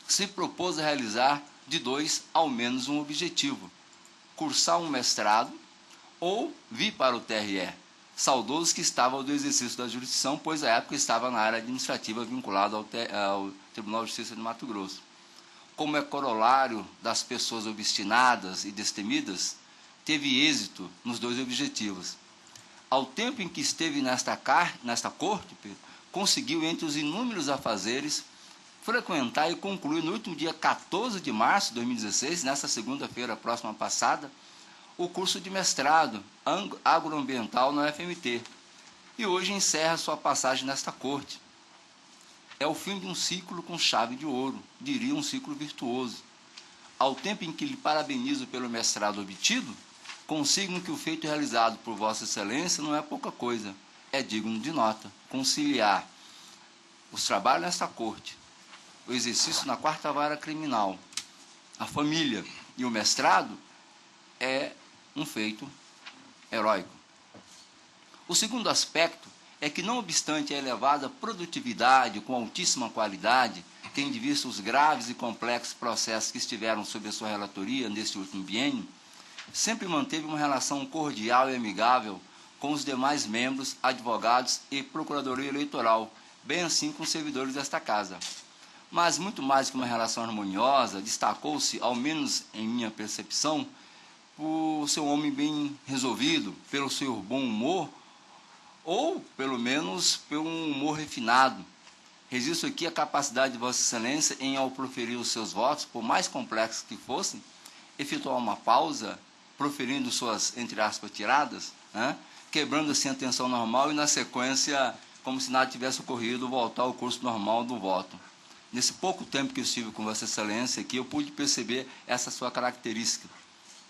se propôs a realizar de 2 ao menos um objetivo: cursar um mestrado ou vir para o TRE. Saudoso que estava do exercício da jurisdição, pois à época estava na área administrativa vinculada ao Tribunal de Justiça de Mato Grosso. Como é corolário das pessoas obstinadas e destemidas, teve êxito nos 2 objetivos. Ao tempo em que esteve nesta corte, conseguiu, entre os inúmeros afazeres, frequentar e concluir no último dia 14 de março de 2016, nessa segunda-feira próxima passada, o curso de mestrado agroambiental na UFMT, e hoje encerra sua passagem nesta corte. É o fim de um ciclo com chave de ouro, diria um ciclo virtuoso. Ao tempo em que lhe parabenizo pelo mestrado obtido, consigno que o feito realizado por Vossa Excelência não é pouca coisa, é digno de nota. Conciliar os trabalhos nesta corte, o exercício na 4ª Vara Criminal, a família e o mestrado é um feito heróico. O segundo aspecto é que, não obstante a elevada produtividade com altíssima qualidade, tendo de vista os graves e complexos processos que estiveram sob a sua relatoria neste último biênio, sempre manteve uma relação cordial e amigável com os demais membros, advogados e procuradoria eleitoral, bem assim com os servidores desta casa. Mas, muito mais que uma relação harmoniosa, destacou-se, ao menos em minha percepção, por ser um homem bem resolvido, pelo seu bom humor, ou, pelo menos, pelo humor refinado. Registro aqui a capacidade de Vossa Excelência em, ao proferir os seus votos, por mais complexos que fossem, efetuar uma pausa, proferindo suas, entre aspas, tiradas, né, quebrando assim a tensão normal e, na sequência, como se nada tivesse ocorrido, voltar ao curso normal do voto. Nesse pouco tempo que eu estive com Vossa Excelência aqui, eu pude perceber essa sua característica,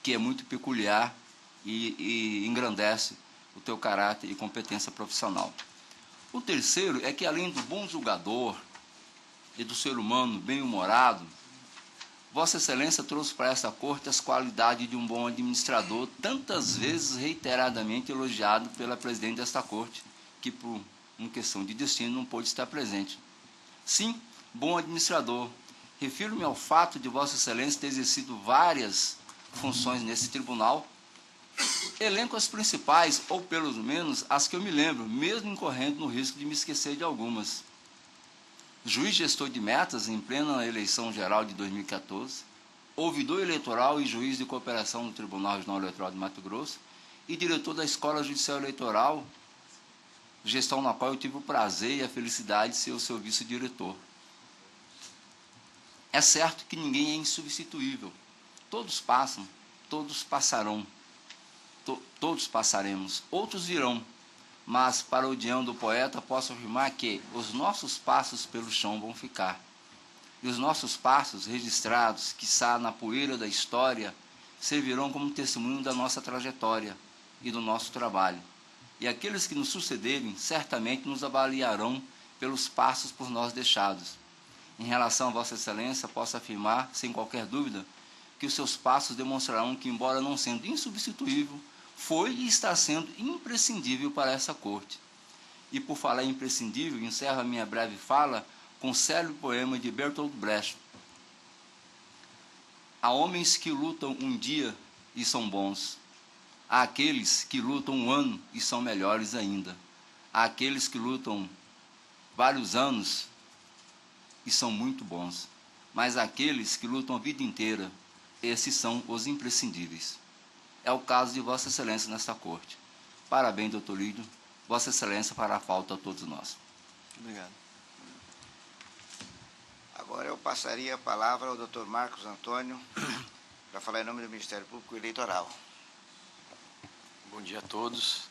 que é muito peculiar e engrandece o teu caráter e competência profissional. O terceiro é que, além do bom julgador e do ser humano bem-humorado, Vossa Excelência trouxe para essa corte as qualidades de um bom administrador, tantas vezes reiteradamente elogiado pela presidente desta corte, que por uma questão de destino não pôde estar presente. Sim, bom administrador. Refiro-me ao fato de Vossa Excelência ter exercido várias funções nesse tribunal. Elenco as principais, ou pelo menos as que eu me lembro, mesmo incorrendo no risco de me esquecer de algumas. Juiz gestor de metas em plena eleição geral de 2014, ouvidor eleitoral e juiz de cooperação no Tribunal Regional Eleitoral de Mato Grosso e diretor da Escola Judicial Eleitoral, gestão na qual eu tive o prazer e a felicidade de ser o seu vice-diretor. É certo que ninguém é insubstituível. Todos passam, todos passarão, todos passaremos, outros virão. Mas, parodiando o poeta, posso afirmar que os nossos passos pelo chão vão ficar. E os nossos passos, registrados, quiçá na poeira da história, servirão como testemunho da nossa trajetória e do nosso trabalho. E aqueles que nos sucederem, certamente nos avaliarão pelos passos por nós deixados. Em relação a Vossa Excelência, posso afirmar, sem qualquer dúvida, que os seus passos demonstrarão que, embora não sendo insubstituível, foi e está sendo imprescindível para essa corte. E por falar em imprescindível, encerro a minha breve fala com o célebre poema de Bertolt Brecht. Há homens que lutam um dia e são bons. Há aqueles que lutam um ano e são melhores ainda. Há aqueles que lutam vários anos e são muito bons. Mas há aqueles que lutam a vida inteira, esses são os imprescindíveis. É o caso de Vossa Excelência nesta corte. Parabéns, doutor Lídio. Vossa Excelência fará falta a todos nós. Obrigado. Agora eu passaria a palavra ao doutor Marcos Antônio para falar em nome do Ministério Público Eleitoral. Bom dia a todos.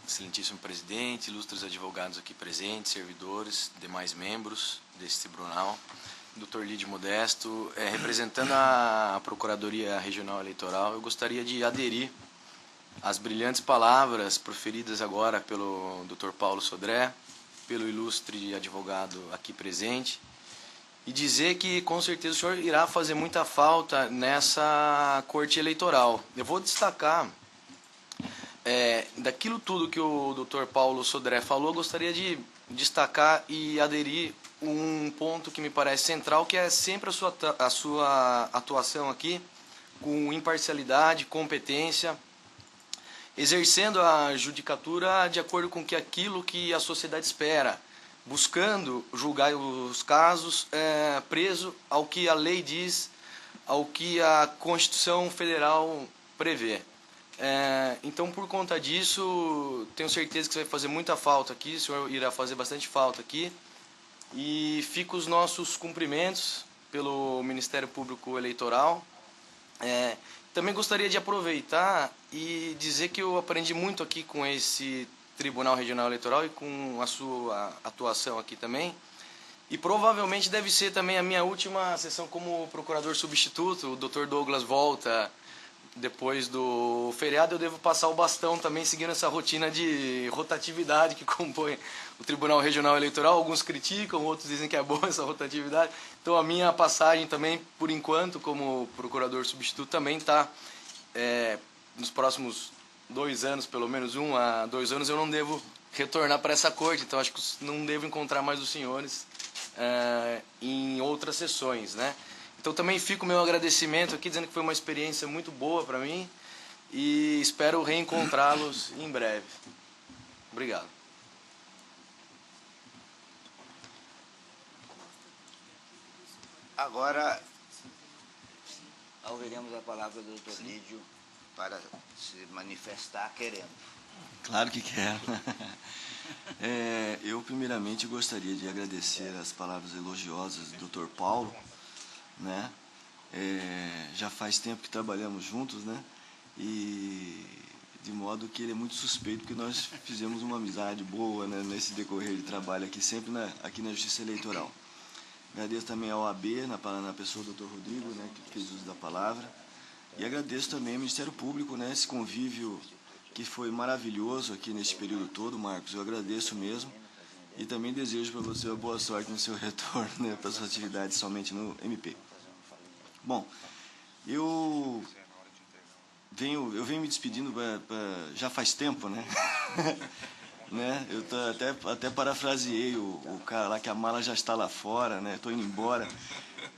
Excelentíssimo presidente, ilustres advogados aqui presentes, servidores, demais membros desse tribunal. Dr. Lídio Modesto, representando a Procuradoria Regional Eleitoral, eu gostaria de aderir às brilhantes palavras proferidas agora pelo Dr. Paulo Sodré, pelo ilustre advogado aqui presente, e dizer que, com certeza, o senhor irá fazer muita falta nessa corte eleitoral. Eu vou destacar daquilo tudo que o Dr. Paulo Sodré falou, eu gostaria de destacar e aderir um ponto que me parece central, que é sempre a sua atuação aqui com imparcialidade, competência, exercendo a judicatura de acordo com aquilo que a sociedade espera, buscando julgar os casos preso ao que a lei diz, ao que a Constituição Federal prevê. Então, por conta disso, tenho certeza que você vai fazer muita falta aqui, o senhor irá fazer bastante falta aqui, e fica os nossos cumprimentos pelo Ministério Público Eleitoral. Também gostaria de aproveitar e dizer que eu aprendi muito aqui com esse Tribunal Regional Eleitoral e com a sua atuação aqui também. E provavelmente deve ser também a minha última sessão como procurador substituto. O Dr. Douglas volta depois do feriado, eu devo passar o bastão também, seguindo essa rotina de rotatividade que compõe o Tribunal Regional Eleitoral. Alguns criticam, outros dizem que é boa essa rotatividade. Então a minha passagem também, por enquanto, como procurador substituto, também está nos próximos 2 anos, pelo menos 1 a 2 anos, eu não devo retornar para essa corte. Então acho que não devo encontrar mais os senhores em outras sessões, né? Então também fica o meu agradecimento aqui, dizendo que foi uma experiência muito boa para mim e espero reencontrá-los em breve. Obrigado. Agora, ouviremos a palavra do Dr. Lídio para se manifestar querendo. Claro que quero. Eu, primeiramente, gostaria de agradecer as palavras elogiosas do Dr. Paulo, né? Já faz tempo que trabalhamos juntos, né? E de modo que ele é muito suspeito, porque nós fizemos uma amizade boa, né, nesse decorrer de trabalho aqui, sempre aqui na Justiça Eleitoral. Agradeço também ao OAB, na pessoa do Dr. Rodrigo, né, que fez uso da palavra. E agradeço também ao Ministério Público, né, esse convívio que foi maravilhoso aqui nesse período todo, Marcos. Eu agradeço mesmo. E também desejo para você uma boa sorte no seu retorno, né, para sua atividade somente no MP. Bom, eu venho me despedindo já faz tempo, né? Né? Eu até parafraseei o cara lá, que a mala já está lá fora, né? Estou indo embora.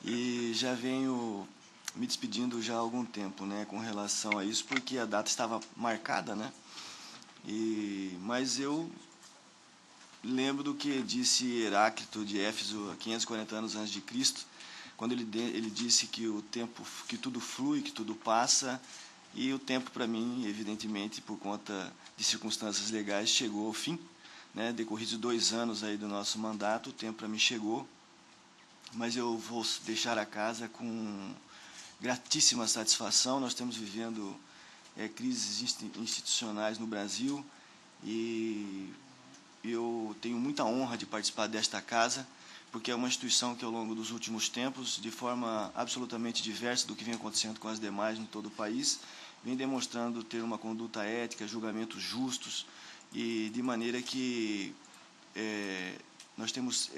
E já venho me despedindo já há algum tempo, né, com relação a isso, porque a data estava marcada, né? Mas eu lembro do que disse Heráclito de Éfeso, 540 anos antes de Cristo, quando ele disse que o tempo, que tudo flui, que tudo passa, e o tempo para mim, evidentemente, por conta de circunstâncias legais, chegou ao fim, né? Decorridos 2 anos aí do nosso mandato, o tempo para mim chegou, mas eu vou deixar a casa com gratíssima satisfação. Nós estamos vivendo crises institucionais no Brasil e eu tenho muita honra de participar desta casa, porque é uma instituição que ao longo dos últimos tempos, de forma absolutamente diversa do que vem acontecendo com as demais em todo o país, vem demonstrando ter uma conduta ética, julgamentos justos, e de maneira que nós temos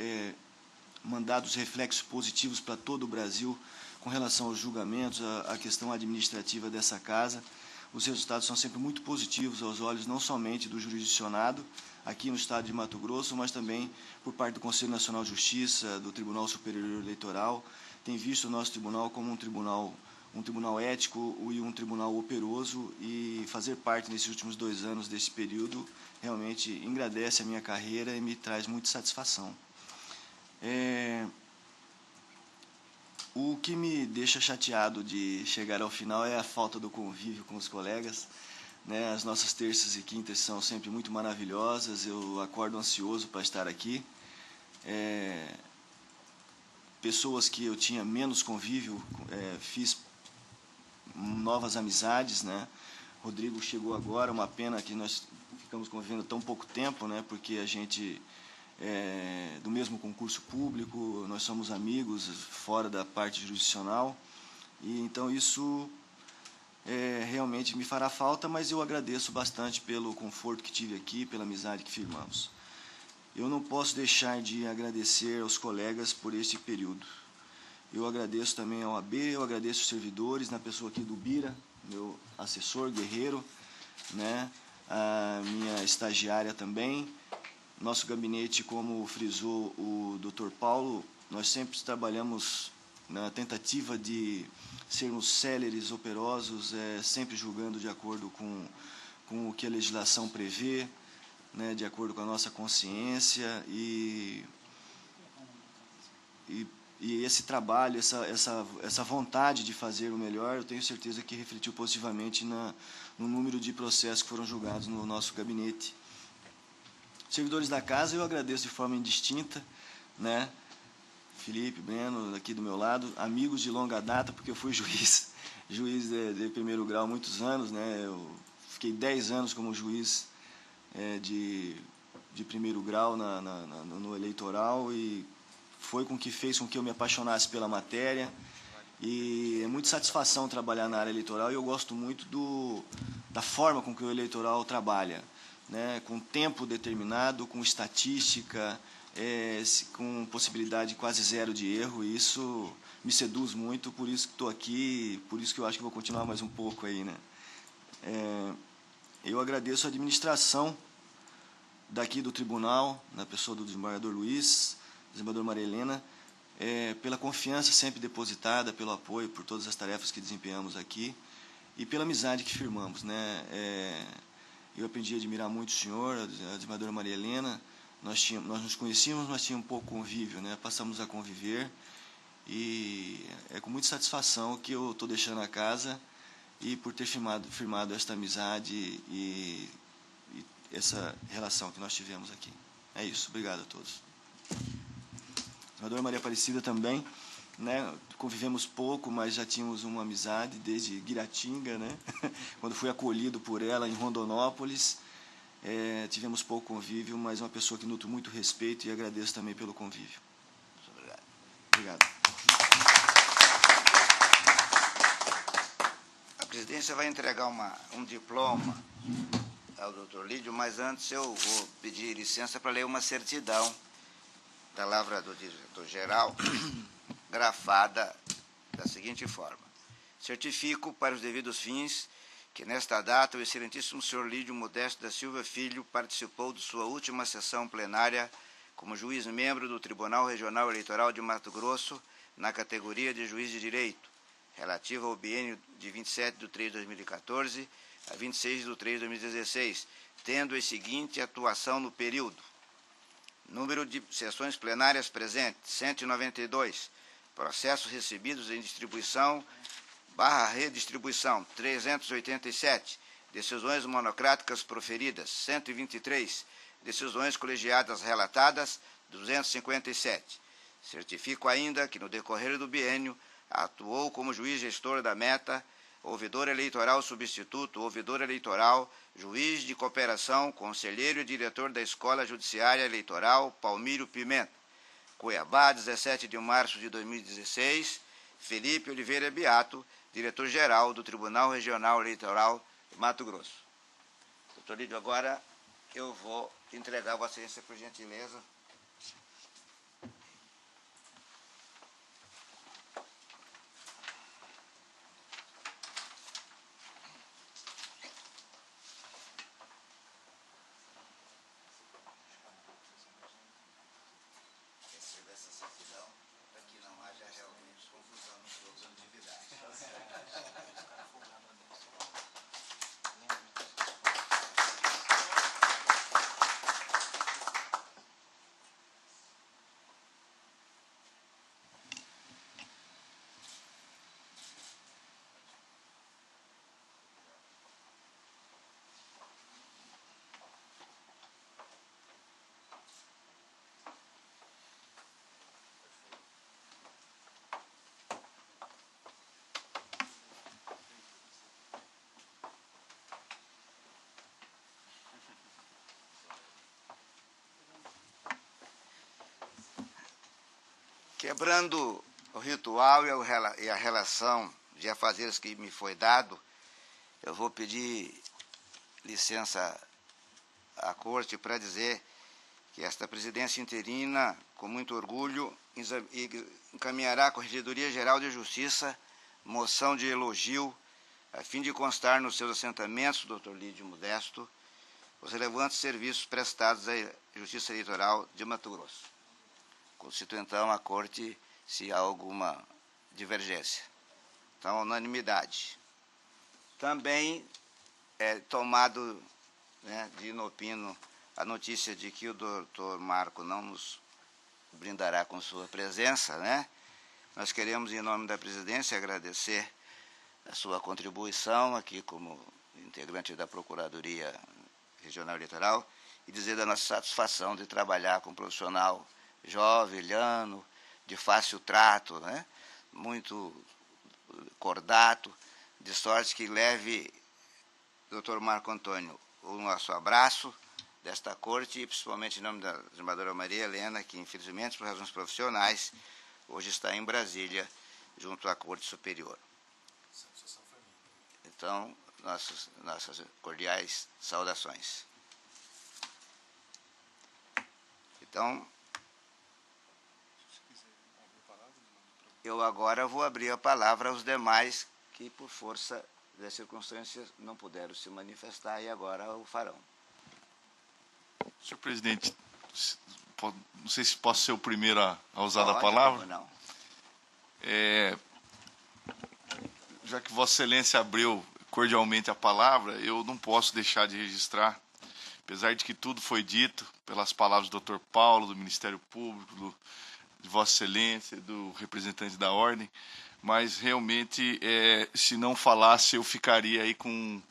mandado os reflexos positivos para todo o Brasil com relação aos julgamentos, à questão administrativa dessa casa. Os resultados são sempre muito positivos aos olhos não somente do jurisdicionado aqui no estado de Mato Grosso, mas também por parte do Conselho Nacional de Justiça, do Tribunal Superior Eleitoral. Tem visto o nosso tribunal como um tribunal ético e um tribunal operoso, e fazer parte nesses últimos 2 anos desse período realmente engrandece a minha carreira e me traz muita satisfação. O que me deixa chateado de chegar ao final é a falta do convívio com os colegas, né? As nossas terças e quintas são sempre muito maravilhosas, eu acordo ansioso para estar aqui. Pessoas que eu tinha menos convívio, fiz novas amizades, né? Rodrigo chegou agora, uma pena que nós ficamos convivendo tão pouco tempo, né? Porque a gente do mesmo concurso público, nós somos amigos fora da parte jurisdicional, e então isso realmente me fará falta, mas eu agradeço bastante pelo conforto que tive aqui, pela amizade que firmamos. Eu não posso deixar de agradecer aos colegas por este período. Eu agradeço também ao OAB, eu agradeço os servidores, na pessoa aqui do Bira, meu assessor, guerreiro, né? a minha estagiária também. Nosso gabinete, como frisou o Dr. Paulo, nós sempre trabalhamos na tentativa de sermos céleres, operosos, sempre julgando de acordo com o que a legislação prevê, né, de acordo com a nossa consciência e esse trabalho, essa vontade de fazer o melhor, eu tenho certeza que refletiu positivamente no número de processos que foram julgados no nosso gabinete. Servidores da casa, eu agradeço de forma indistinta, né? Felipe, Breno, aqui do meu lado, amigos de longa data, porque eu fui juiz de primeiro grau há muitos anos, né? Eu fiquei 10 anos como juiz de primeiro grau no eleitoral e fez com que eu me apaixonasse pela matéria. E é muita satisfação trabalhar na área eleitoral e eu gosto muito da forma com que o eleitoral trabalha, né? Com tempo determinado, com estatística, com possibilidade quase zero de erro, e isso me seduz muito, por isso que estou aqui, por isso que eu acho que vou continuar mais um pouco aí, né? Eu agradeço a administração daqui do tribunal, na pessoa do desembargador Luiz, desembargador Maria Helena, pela confiança sempre depositada, pelo apoio, por todas as tarefas que desempenhamos aqui e pela amizade que firmamos, né? Eu aprendi a admirar muito o senhor, a desembargadora Maria Helena. Nós nos conhecíamos, mas tínhamos um pouco convívio, né? Passamos a conviver e é com muita satisfação que eu estou deixando a casa e por ter firmado esta amizade e essa relação que nós tivemos aqui. É isso. Obrigado a todos. Desembargadora Maria Aparecida também, né? Convivemos pouco, mas já tínhamos uma amizade desde Guiratinga, né? Quando fui acolhido por ela em Rondonópolis. Tivemos pouco convívio, mas uma pessoa que nutro muito respeito e agradeço também pelo convívio. Muito obrigado. Obrigado. A presidência vai entregar um diploma ao doutor Lídio, mas antes eu vou pedir licença para ler uma certidão da lavra do diretor-geral, grafada da seguinte forma: certifico para os devidos fins que nesta data o excelentíssimo senhor Lídio Modesto da Silva Filho participou de sua última sessão plenária como juiz membro do Tribunal Regional Eleitoral de Mato Grosso na categoria de juiz de direito, relativa ao biênio de 27/3/2014 a 26/3/2016, tendo a seguinte atuação no período: número de sessões plenárias presentes, 192. Processos recebidos em distribuição/redistribuição, 387. Decisões monocráticas proferidas, 123. Decisões colegiadas relatadas, 257. Certifico ainda que no decorrer do biênio atuou como juiz gestor da meta, ouvidor eleitoral substituto, ouvidor eleitoral, juiz de cooperação, conselheiro e diretor da Escola Judiciária Eleitoral Palmírio Pimenta, Cuiabá, 17 de março de 2016, Felipe Oliveira Beato, diretor-geral do Tribunal Regional Eleitoral de Mato Grosso. Doutor Lídio, agora eu vou entregar a Vossa Excelência, por gentileza. Essa certidão, para que não haja realmente confusão nos outros atividades. Quebrando o ritual e a relação de afazeres que me foi dado, eu vou pedir licença à Corte para dizer que esta presidência interina, com muito orgulho, encaminhará à Corregedoria Geral de Justiça moção de elogio, a fim de constar nos seus assentamentos, doutor Lídio Modesto, os relevantes serviços prestados à Justiça Eleitoral de Mato Grosso. Constitui, então, a Corte se há alguma divergência. Então, unanimidade. Também é tomado, né, de inopino a notícia de que o doutor Marco não nos brindará com sua presença, né? Nós queremos, em nome da presidência, agradecer a sua contribuição aqui como integrante da Procuradoria Regional Eleitoral e dizer da nossa satisfação de trabalhar com um profissional jovem, lhano, de fácil trato, né? Muito cordato, de sorte que leve, doutor Marco Antônio, o nosso abraço desta corte, e principalmente em nome da desembargadora Maria Helena, que infelizmente, por razões profissionais, hoje está em Brasília, junto à Corte Superior. Então, nossas cordiais saudações. Então, eu agora vou abrir a palavra aos demais que, por força das circunstâncias, não puderam se manifestar e agora o farão. Senhor presidente, não sei se posso ser o primeiro a usar Pode, a palavra. não. Já que Vossa Excelência abriu cordialmente a palavra, eu não posso deixar de registrar, apesar de que tudo foi dito pelas palavras do Dr. Paulo, do Ministério Público, de Vossa Excelência, do representante da Ordem, mas realmente, se não falasse, eu ficaria aí com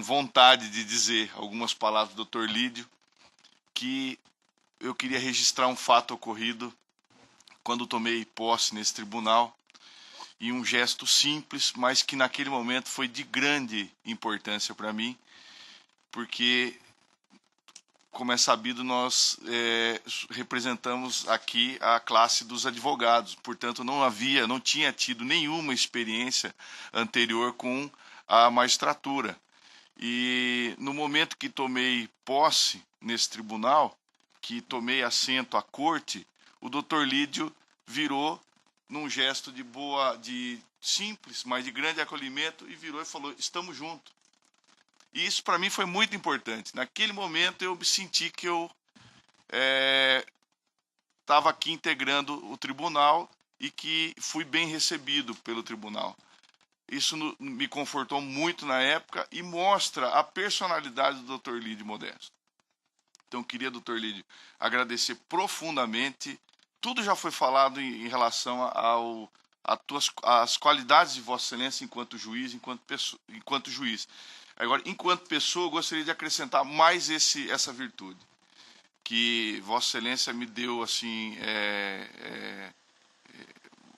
vontade de dizer algumas palavras do Dr. Lídio, que eu queria registrar um fato ocorrido quando tomei posse nesse tribunal, e um gesto simples, mas que naquele momento foi de grande importância para mim, porque, como é sabido, nós representamos aqui a classe dos advogados, portanto não tinha tido nenhuma experiência anterior com a magistratura. E no momento que tomei posse nesse tribunal, que tomei assento à corte, o doutor Lídio virou num gesto de simples, mas de grande acolhimento, e virou e falou: estamos juntos. E isso para mim foi muito importante. Naquele momento eu me senti que eu estava aqui integrando o tribunal e que fui bem recebido pelo tribunal. Isso me confortou muito na época e mostra a personalidade do Dr. Lídio Modesto. Então, queria, Dr. Lídio, agradecer profundamente. Tudo já foi falado em relação às qualidades de Vossa Excelência enquanto juiz, enquanto juiz. Agora, enquanto pessoa, eu gostaria de acrescentar mais essa virtude, que Vossa Excelência me deu assim,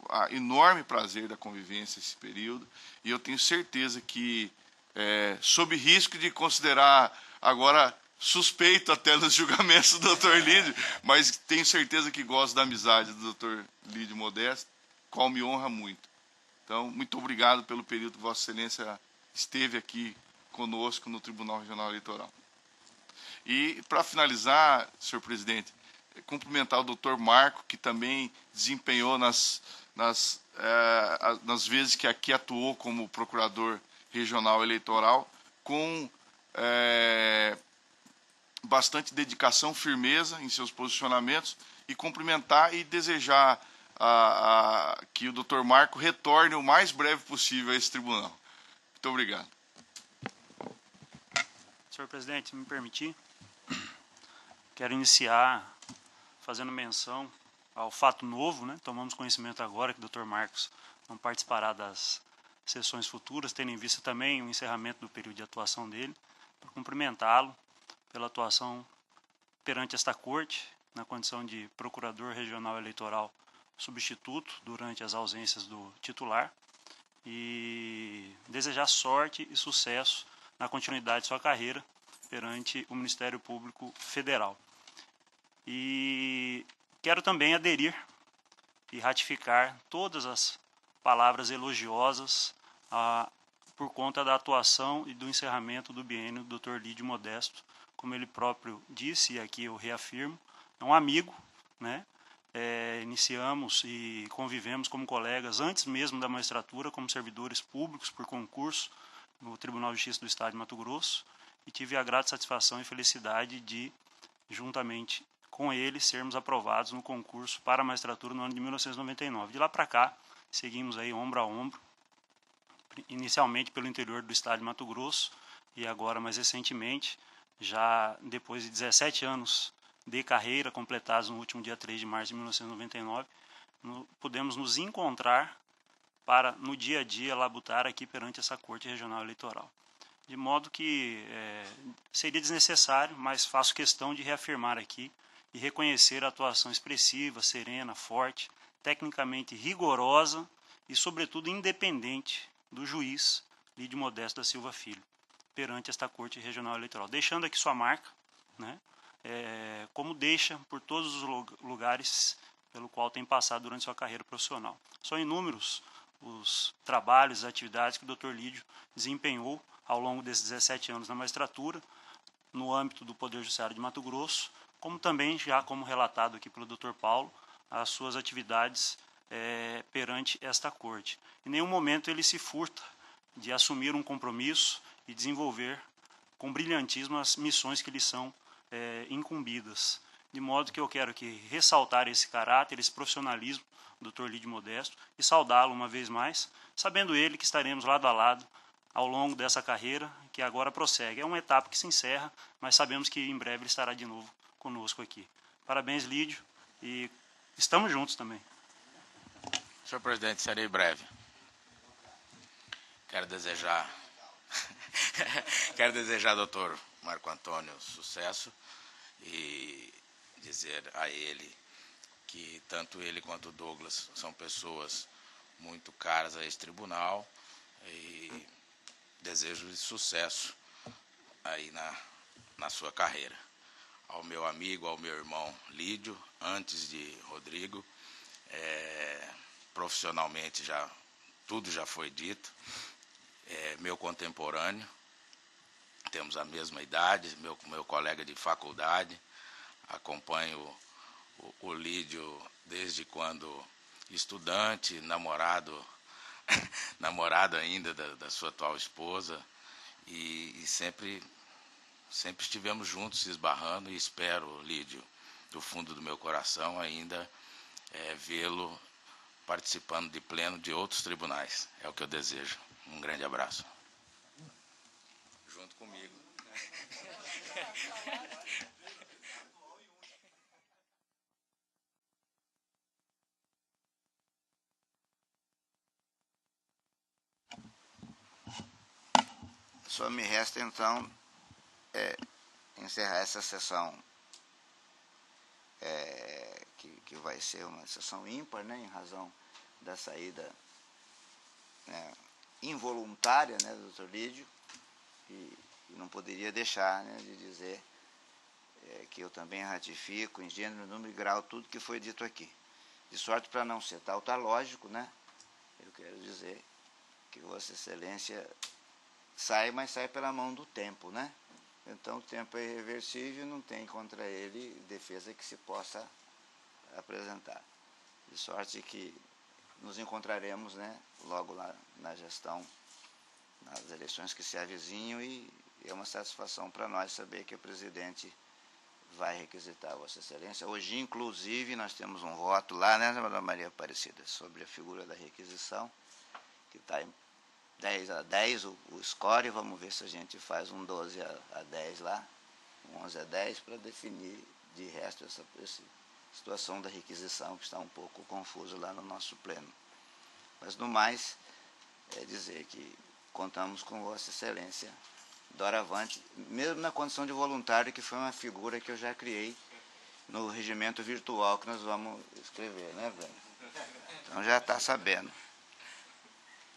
a enorme prazer da convivência esse período, e eu tenho certeza que, sob risco de considerar agora suspeito até nos julgamentos do Dr. Lídio, mas tenho certeza que gosto da amizade do Dr. Lídio Modesto, qual me honra muito. Então, muito obrigado pelo período que Vossa Excelência esteve aqui conosco no Tribunal Regional Eleitoral. E, para finalizar, senhor presidente, cumprimentar o doutor Marco, que também desempenhou nas vezes que aqui atuou como procurador regional eleitoral, com bastante dedicação, firmeza em seus posicionamentos, e cumprimentar e desejar que o doutor Marco retorne o mais breve possível a esse tribunal. Muito obrigado. Senhor presidente, se me permitir, quero iniciar fazendo menção ao fato novo, né? Tomamos conhecimento agora que o Dr. Marcos não participará das sessões futuras, tendo em vista também o encerramento do período de atuação dele, para cumprimentá-lo pela atuação perante esta corte, na condição de procurador regional eleitoral substituto durante as ausências do titular, e desejar sorte e sucesso na continuidade de sua carreira perante o Ministério Público Federal. E quero também aderir e ratificar todas as palavras elogiosas por conta da atuação e do encerramento do biênio do Dr. Lídio Modesto. Como ele próprio disse, e aqui eu reafirmo, é um amigo, né? Iniciamos e convivemos como colegas antes mesmo da magistratura, como servidores públicos por concurso, no Tribunal de Justiça do Estado de Mato Grosso e tive a grata satisfação e felicidade de, juntamente com ele, sermos aprovados no concurso para a magistratura no ano de 1999. De lá para cá, seguimos aí ombro a ombro, inicialmente pelo interior do Estado de Mato Grosso e agora, mais recentemente, já depois de 17 anos de carreira, completados no último dia 3 de março de 1999, pudemos nos encontrar para, no dia a dia, labutar aqui perante essa Corte Regional Eleitoral. De modo que seria desnecessário, mas faço questão de reafirmar aqui e reconhecer a atuação expressiva, serena, forte, tecnicamente rigorosa e, sobretudo, independente do juiz Lídio Modesto da Silva Filho, perante esta Corte Regional Eleitoral, deixando aqui sua marca, né, como deixa por todos os lugares pelo qual tem passado durante sua carreira profissional. São inúmeros os trabalhos, as atividades que o Dr. Lídio desempenhou ao longo desses 17 anos na magistratura, no âmbito do Poder Judiciário de Mato Grosso, como também, já como relatado aqui pelo Dr. Paulo, as suas atividades perante esta Corte. Em nenhum momento ele se furta de assumir um compromisso e desenvolver com brilhantismo as missões que lhe são incumbidas. De modo que eu quero aqui ressaltar esse caráter, esse profissionalismo do Dr. Lídio Modesto e saudá-lo uma vez mais, sabendo ele que estaremos lado a lado ao longo dessa carreira que agora prossegue. É uma etapa que se encerra, mas sabemos que em breve ele estará de novo conosco aqui. Parabéns, Lídio, e estamos juntos também. Senhor presidente, serei breve. Quero desejar doutor Marco Antônio sucesso e dizer a ele que tanto ele quanto o Douglas são pessoas muito caras a esse tribunal e desejo sucesso aí na sua carreira. Ao meu amigo, ao meu irmão Lídio, antes de Rodrigo, profissionalmente tudo já foi dito, meu contemporâneo, temos a mesma idade, meu colega de faculdade, acompanho o Lídio desde quando estudante, namorado ainda da sua atual esposa, e sempre estivemos juntos, se esbarrando, e espero, Lídio, do fundo do meu coração, ainda vê-lo participando de pleno de outros tribunais. É o que eu desejo. Um grande abraço. Junto comigo. Só me resta, então, encerrar essa sessão, que vai ser uma sessão ímpar, né, em razão da saída involuntária, né, do Dr. Lídio, e não poderia deixar, né, de dizer que eu também ratifico, em gênero, número e grau, tudo que foi dito aqui. De sorte, para não ser tautológico, né, eu quero dizer que Vossa Excelência sai, mas sai pela mão do tempo, né? Então o tempo é irreversível, não tem contra ele defesa que se possa apresentar. De sorte que nos encontraremos, né, logo lá na gestão, nas eleições que se avizinham, e é uma satisfação para nós saber que o presidente vai requisitar Vossa Excelência. Hoje, inclusive, nós temos um voto lá, né, Dona Maria Aparecida, sobre a figura da requisição, que está em 10-10 o score. Vamos ver se a gente faz um 12-10 lá, um 11-10, para definir de resto essa situação da requisição, que está um pouco confuso lá no nosso pleno. Mas, no mais, dizer que contamos com Vossa Excelência doravante, mesmo na condição de voluntário, que foi uma figura que eu já criei no regimento virtual que nós vamos escrever, né, velho? Então já está sabendo.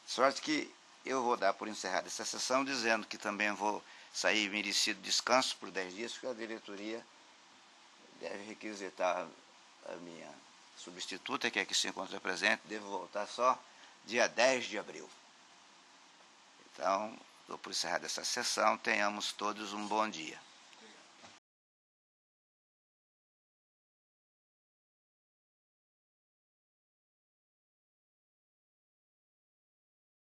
Sorte que eu vou dar por encerrada essa sessão, dizendo que também vou sair merecido descanso por 10 dias, porque a diretoria deve requisitar a minha substituta, que aqui se encontra presente, devo voltar só dia 10 de abril. Então, dou por encerrada essa sessão, tenhamos todos um bom dia.